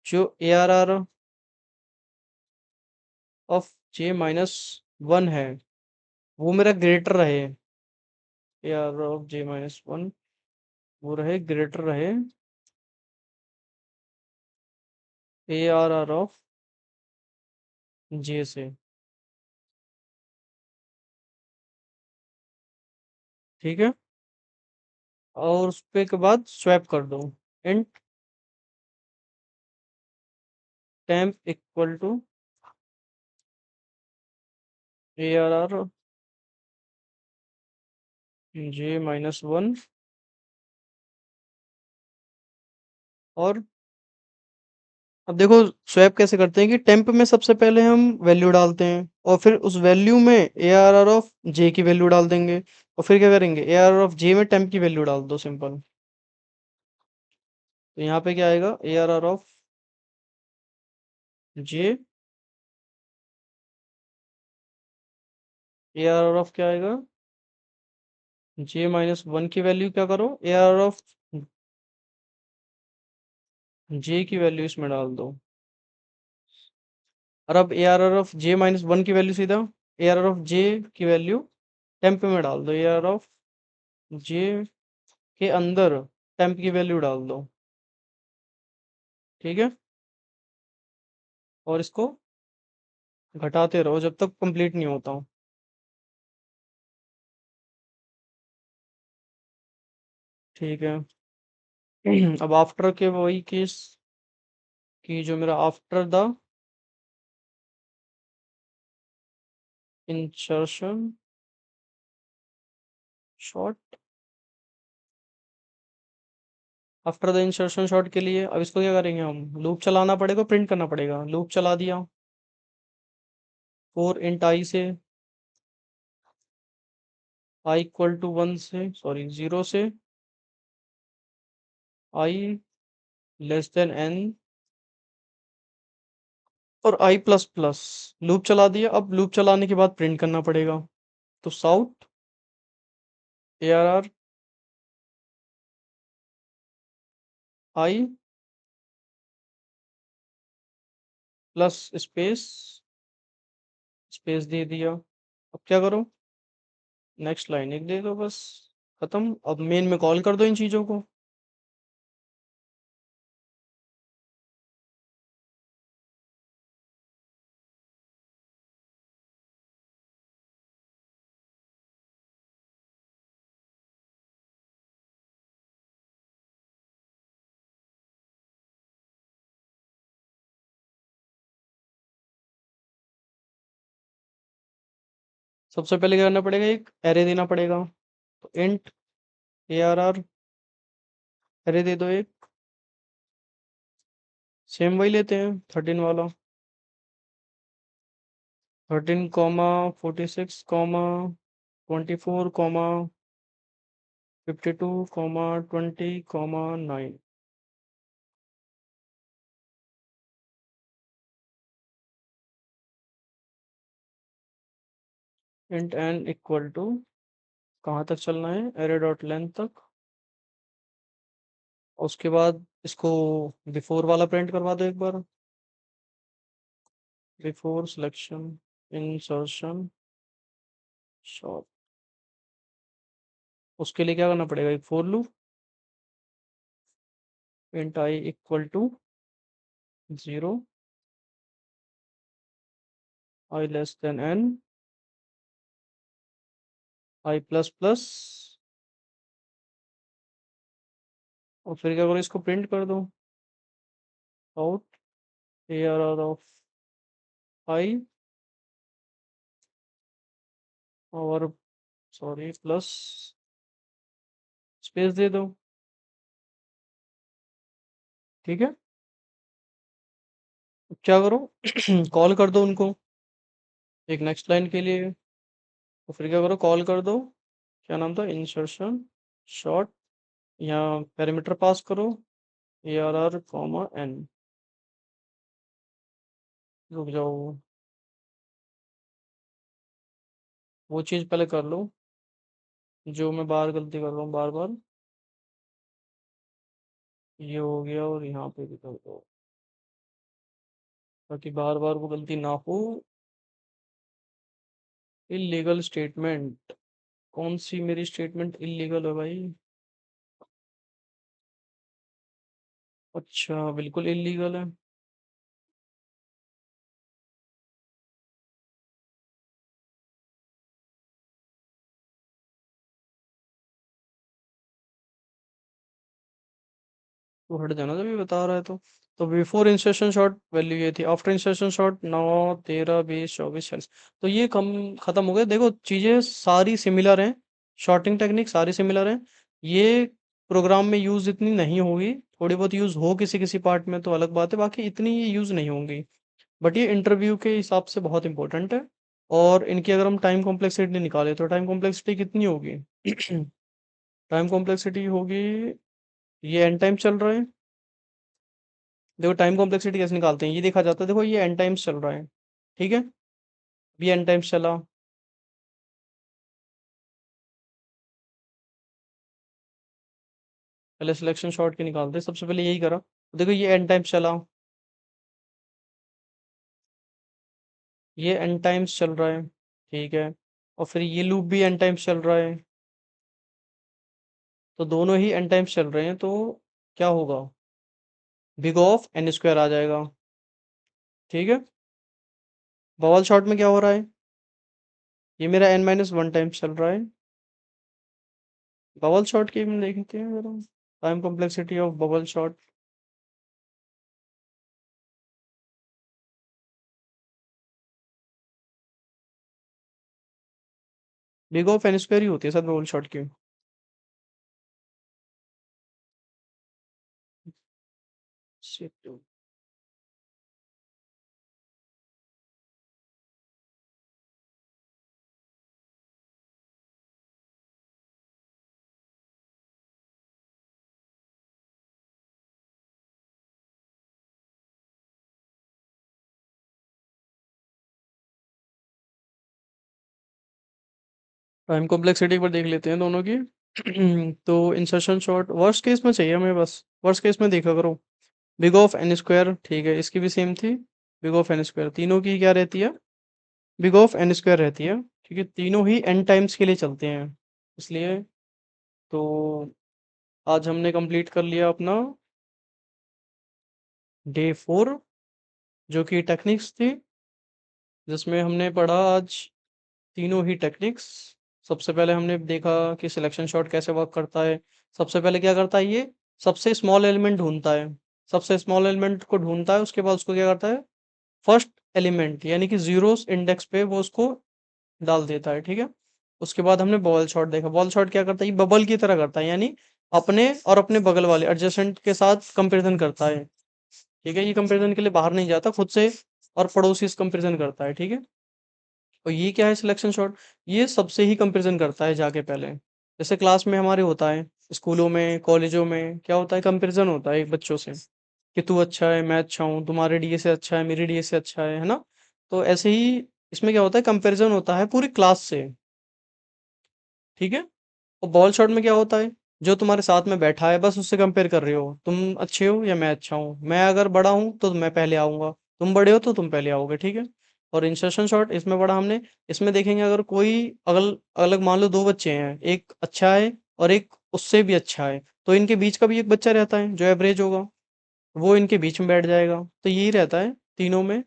जो ए आर आर ऑफ J-1 है वो मेरा ग्रेटर रहे, ए आर ऑफ J-1 वो रहे ग्रेटर रहे ए आर आर ऑफ जे से, ठीक है। और उस पे के बाद स्वैप कर दो, int temp equal to A R R J-1। और अब देखो स्वैप कैसे करते हैं कि टेम्प में सबसे पहले हम वैल्यू डालते हैं, और फिर उस वैल्यू में ए आर आर ऑफ जे की वैल्यू डाल देंगे, और फिर क्या करेंगे, ए आर आर ऑफ जे में टेम्प की वैल्यू डाल दो, सिंपल। तो यहाँ पे क्या आएगा, A R R of j, A R R of क्या आएगा, J-1 की वैल्यू क्या करो, ए आर ऑफ जे की वैल्यू इसमें डाल दो। और अब ए आर ऑफ J-1 की वैल्यू सीधा ए आर ऑफ जे की वैल्यू टेम्प में डाल दो, ए आर ऑफ जे के अंदर टेम्प की वैल्यू डाल दो, ठीक है। और इसको घटाते रहो जब तक कंप्लीट नहीं होता। ठीक है। अब आफ्टर के वही केस कि जो मेरा after the insertion short, after the insertion short के लिए अब इसको क्या करेंगे, हम लूप चलाना पड़ेगा, प्रिंट करना पड़ेगा। लूप चला दिया, फोर इंट आई से, आई इक्वल टू 1 से, सॉरी 0 से आई लेस देन एन, और आई प्लस प्लस। लूप चला दिया, अब लूप चलाने के बाद प्रिंट करना पड़ेगा। तो cout A R R i plus space, space दे दिया। अब क्या करो, नेक्स्ट लाइन एक दे दो बस, खत्म। अब मेन में कॉल कर दो इन चीजों को। सबसे पहले क्या करना पड़ेगा, एक एरे देना पड़ेगा। तो int A R R array दे दो एक, सेम वही लेते हैं 13 वाला, 13 comma 46 comma 24 comma 52,20,9 int n equal to कहाँ तक चलना है, एरे डॉट लेंथ तक। उसके बाद इसको बिफोर वाला प्रिंट करवा दो एक बार, बिफोर सिलेक्शन इंसर्शन शॉर्ट। उसके लिए क्या करना पड़ेगा, एक four loop, int i equal to 0, i less than n, i plus plus, और फिर क्या करो, इसको प्रिंट कर दो, out A R R of i, और सॉरी प्लस स्पेस दे दो। ठीक है, अब क्या करो कॉल कर दो उनको एक नेक्स्ट लाइन के लिए। तो फिर क्या करो, कॉल कर दो, क्या नाम था, इंसर्शन शॉर्ट, यहाँ पैरामीटर पास करो, A R R comma n. रुक जाओ, वो चीज़ पहले कर लो जो मैं बार गलती कर रहा हूँ बार बार। ये हो गया, और यहाँ पे भी कर दो ताकि बार बार वो गलती ना हो। इलीगल स्टेटमेंट, कौन सी मेरी स्टेटमेंट इलीगल है भाई? अच्छा, बिल्कुल इलीगल है। तो हट जाना जब ये बता रहा है तो बिफोर इंसर्शन शॉट वैल्यू ये थी, आफ्टर इंसर्शन शॉट 9, 13, 20, 24, 46। तो ये कम खत्म हो गया। देखो चीज़ें सारी सिमिलर हैं, शॉर्टिंग टेक्निक सारी सिमिलर हैं। ये प्रोग्राम में यूज़ इतनी नहीं होगी, थोड़ी बहुत यूज़ हो किसी किसी पार्ट में तो अलग बात है, बाकी इतनी ये यूज़ नहीं होंगी। बट ये इंटरव्यू के हिसाब से बहुत इंपॉर्टेंट है। और इनकी अगर हम टाइम कॉम्प्लेक्सिटी निकालें तो टाइम कॉम्प्लेक्सिटी कितनी होगी टाइम कॉम्प्लेक्सिटी होगी, ये एन टाइम चल रहा है। देखो टाइम कॉम्प्लेक्सिटी कैसे निकालते हैं, ये देखा जाता है, देखो ये एन टाइम्स चल रहा है, ठीक है, अभी एन टाइम्स चला। पहले सिलेक्शन शॉट की निकालते हैं, सबसे पहले यही करा, देखो ये एन टाइम्स चला, ये एन टाइम्स चल रहा है, ठीक है, और फिर ये लूप भी एन टाइम्स चल रहा है, तो दोनों ही एन टाइम्स चल रहे हैं, तो क्या होगा, बिग ऑफ एन स्क्वायर आ जाएगा। ठीक है, बबल शॉट में क्या हो रहा है, ये मेरा n-1 टाइम्स चल रहा है। बबल शॉट की हम देखते हैं जरा, time complexity of bubble sort. Big of n square ही होती है सर बबल शॉट की। Shit. टाइम कॉम्प्लेक्सिटी एक बार देख लेते हैं दोनों की तो इंसर्शन शॉट वर्स्ट केस में चाहिए हमें, बस वर्स्ट केस में देखा करो। बिग ऑफ एन स्क्वायर, ठीक है, इसकी भी सेम थी, बिग ऑफ एन स्क्वायर, तीनों की क्या रहती है, बिग ऑफ एन स्क्वायर रहती है। ठीक है, तीनों ही एन टाइम्स के लिए चलते हैं, इसलिए तो आज हमने कंप्लीट कर लिया अपना डे 4, जो कि टेक्निक्स थी, जिसमें हमने पढ़ा आज तीनों ही टेक्निक्स। सबसे पहले हमने देखा कि सिलेक्शन शॉट कैसे वर्क करता है। सबसे पहले क्या करता है, ये सबसे स्मॉल एलिमेंट ढूंढता है, सबसे स्मॉल एलिमेंट को ढूंढता है, उसके बाद उसको क्या करता है, फर्स्ट एलिमेंट यानी कि जीरोस इंडेक्स पे वो उसको डाल देता है। ठीक है, उसके बाद हमने बॉल शॉट देखा, बॉल शॉट क्या करता है, ये बबल की तरह करता है, यानी अपने और अपने बगल वाले एडजेसेंट के साथ कंपेरिजन करता है। ठीक है, ये कंपेरिजन के लिए बाहर नहीं जाता, खुद से और पड़ोसी से कंपेरिजन करता है। ठीक है, और ये क्या है सिलेक्शन शॉट, ये सबसे ही कंपैरिजन करता है जाके पहले। जैसे क्लास में हमारे होता है, स्कूलों में, कॉलेजों में क्या होता है, कंपैरिजन होता है एक बच्चों से कि तू अच्छा है, मैं अच्छा हूँ, तुम्हारे डीए से अच्छा है, मेरे डीए से अच्छा है ना? तो ऐसे ही इसमें क्या होता है, कंपैरिजन होता है पूरी क्लास से, ठीक है? और बॉल शॉट में क्या होता है, जो तुम्हारे साथ में बैठा है बस उससे कंपेयर कर रहे हो, तुम अच्छे हो या मैं अच्छा हूँ, मैं अगर बड़ा हूँ तो मैं पहले आऊंगा, तुम बड़े हो तो तुम पहले आओगे, ठीक है? और इंसर्शन शॉट इसमें पढ़ा हमने, इसमें देखेंगे अगर कोई अगल अलग मान लो दो बच्चे हैं, एक अच्छा है और एक उससे भी अच्छा है, तो इनके बीच का भी एक बच्चा रहता है जो एवरेज होगा, वो इनके बीच में बैठ जाएगा, तो यही रहता है तीनों में।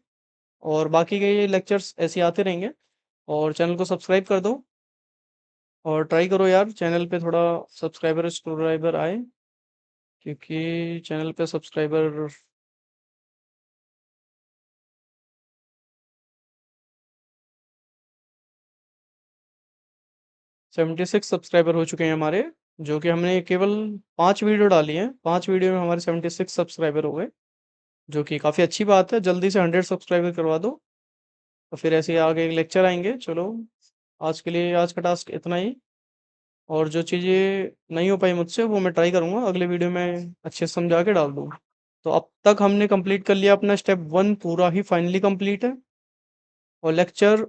और बाकी के ये लेक्चर्स ऐसे आते रहेंगे। और चैनल को सब्सक्राइब कर दो और ट्राई करो यार चैनल पे थोड़ा सब्सक्राइबर आए, क्योंकि चैनल पे सब्सक्राइबर 76 सब्सक्राइबर हो चुके हैं हमारे, जो कि हमने केवल 5 वीडियो डाली हैं, 5 वीडियो में हमारे 76 सब्सक्राइबर हो गए, जो कि काफ़ी अच्छी बात है। जल्दी से 100 सब्सक्राइबर करवा दो, तो फिर ऐसे ही आगे लेक्चर आएंगे। चलो, आज के लिए आज का टास्क इतना ही, और जो चीज़ें नहीं हो पाई मुझसे वो मैं ट्राई करूँगा अगले वीडियो में अच्छे से समझा के डाल दूँ। तो अब तक हमने कंप्लीट कर लिया अपना स्टेप 1, पूरा ही फाइनली कंप्लीट है। और लेक्चर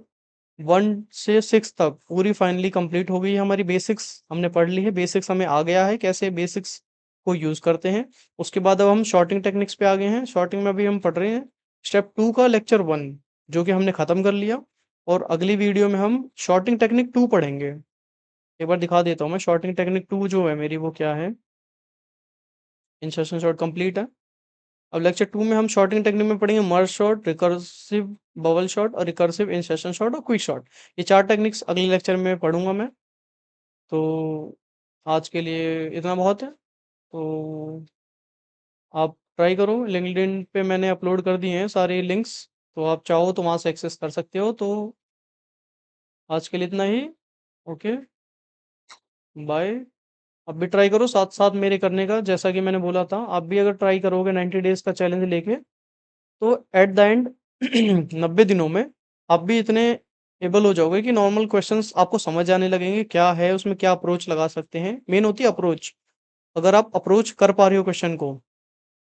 1 से 6 तक पूरी फाइनली कंप्लीट हो गई है हमारी। बेसिक्स हमने पढ़ ली है, बेसिक्स हमें आ गया है कैसे बेसिक्स को यूज़ करते हैं। उसके बाद अब हम शॉर्टिंग टेक्निक्स पे आ गए हैं, शॉर्टिंग में अभी हम पढ़ रहे हैं स्टेप 2 का लेक्चर 1, जो कि हमने ख़त्म कर लिया। और अगली वीडियो में हम शॉर्टिंग टेक्निक 2 पढ़ेंगे। एक बार दिखा देता हूँ मैं, शॉर्टिंग टेक्निक 2 जो है मेरी वो क्या है। इंसर्शन शॉट कंप्लीट है। अब लेक्चर 2 में हम शॉर्टिंग टेक्निक में पढ़ेंगे मर्ज शॉट, रिकर्सिव बबल शॉट और रिकर्सिव इंसर्शन शॉट और क्विक शॉट। ये 4 टेक्निक्स अगले लेक्चर में पढ़ूंगा मैं। तो आज के लिए इतना बहुत है। तो आप ट्राई करो, लिंक्डइन पे मैंने अपलोड कर दिए हैं सारे लिंक्स, तो आप चाहो तो वहाँ से एक्सेस कर सकते हो। तो आज के लिए इतना ही। Okay, bye. अब भी ट्राई करो साथ साथ मेरे करने का, जैसा कि मैंने बोला था, आप भी अगर ट्राई करोगे 90 डेज का चैलेंज लेके, तो एट द एंड 90 दिनों में आप भी इतने एबल हो जाओगे कि नॉर्मल क्वेश्चंस आपको समझ आने लगेंगे, क्या है उसमें, क्या अप्रोच लगा सकते हैं। मेन होती है अप्रोच। अगर आप अप्रोच कर पा रहे हो क्वेश्चन को,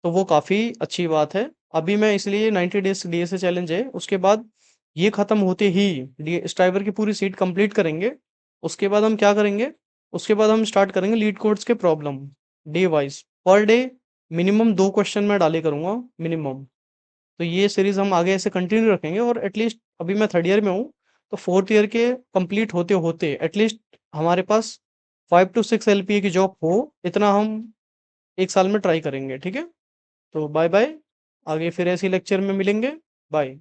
तो वो काफ़ी अच्छी बात है। अभी मैं इसलिए 90 डेज डीएसए चैलेंज है, उसके बाद ये ख़त्म होते ही स्ट्राइवर की पूरी सीट कंप्लीट करेंगे। उसके बाद हम क्या करेंगे, उसके बाद हम स्टार्ट करेंगे लीड कोड्स के problem, day wise per day minimum 2 question मैं डाले करूँगा मिनिमम। तो ये सीरीज हम आगे ऐसे कंटिन्यू रखेंगे, और एटलीस्ट अभी मैं 3rd ईयर में हूँ, तो 4th ईयर के कंप्लीट होते होते एटलीस्ट हमारे पास 5 to 6 LPA की जॉब हो, इतना हम 1 साल में ट्राई करेंगे, ठीक है? तो बाय बाय, आगे फिर ऐसे लेक्चर में मिलेंगे। बाय।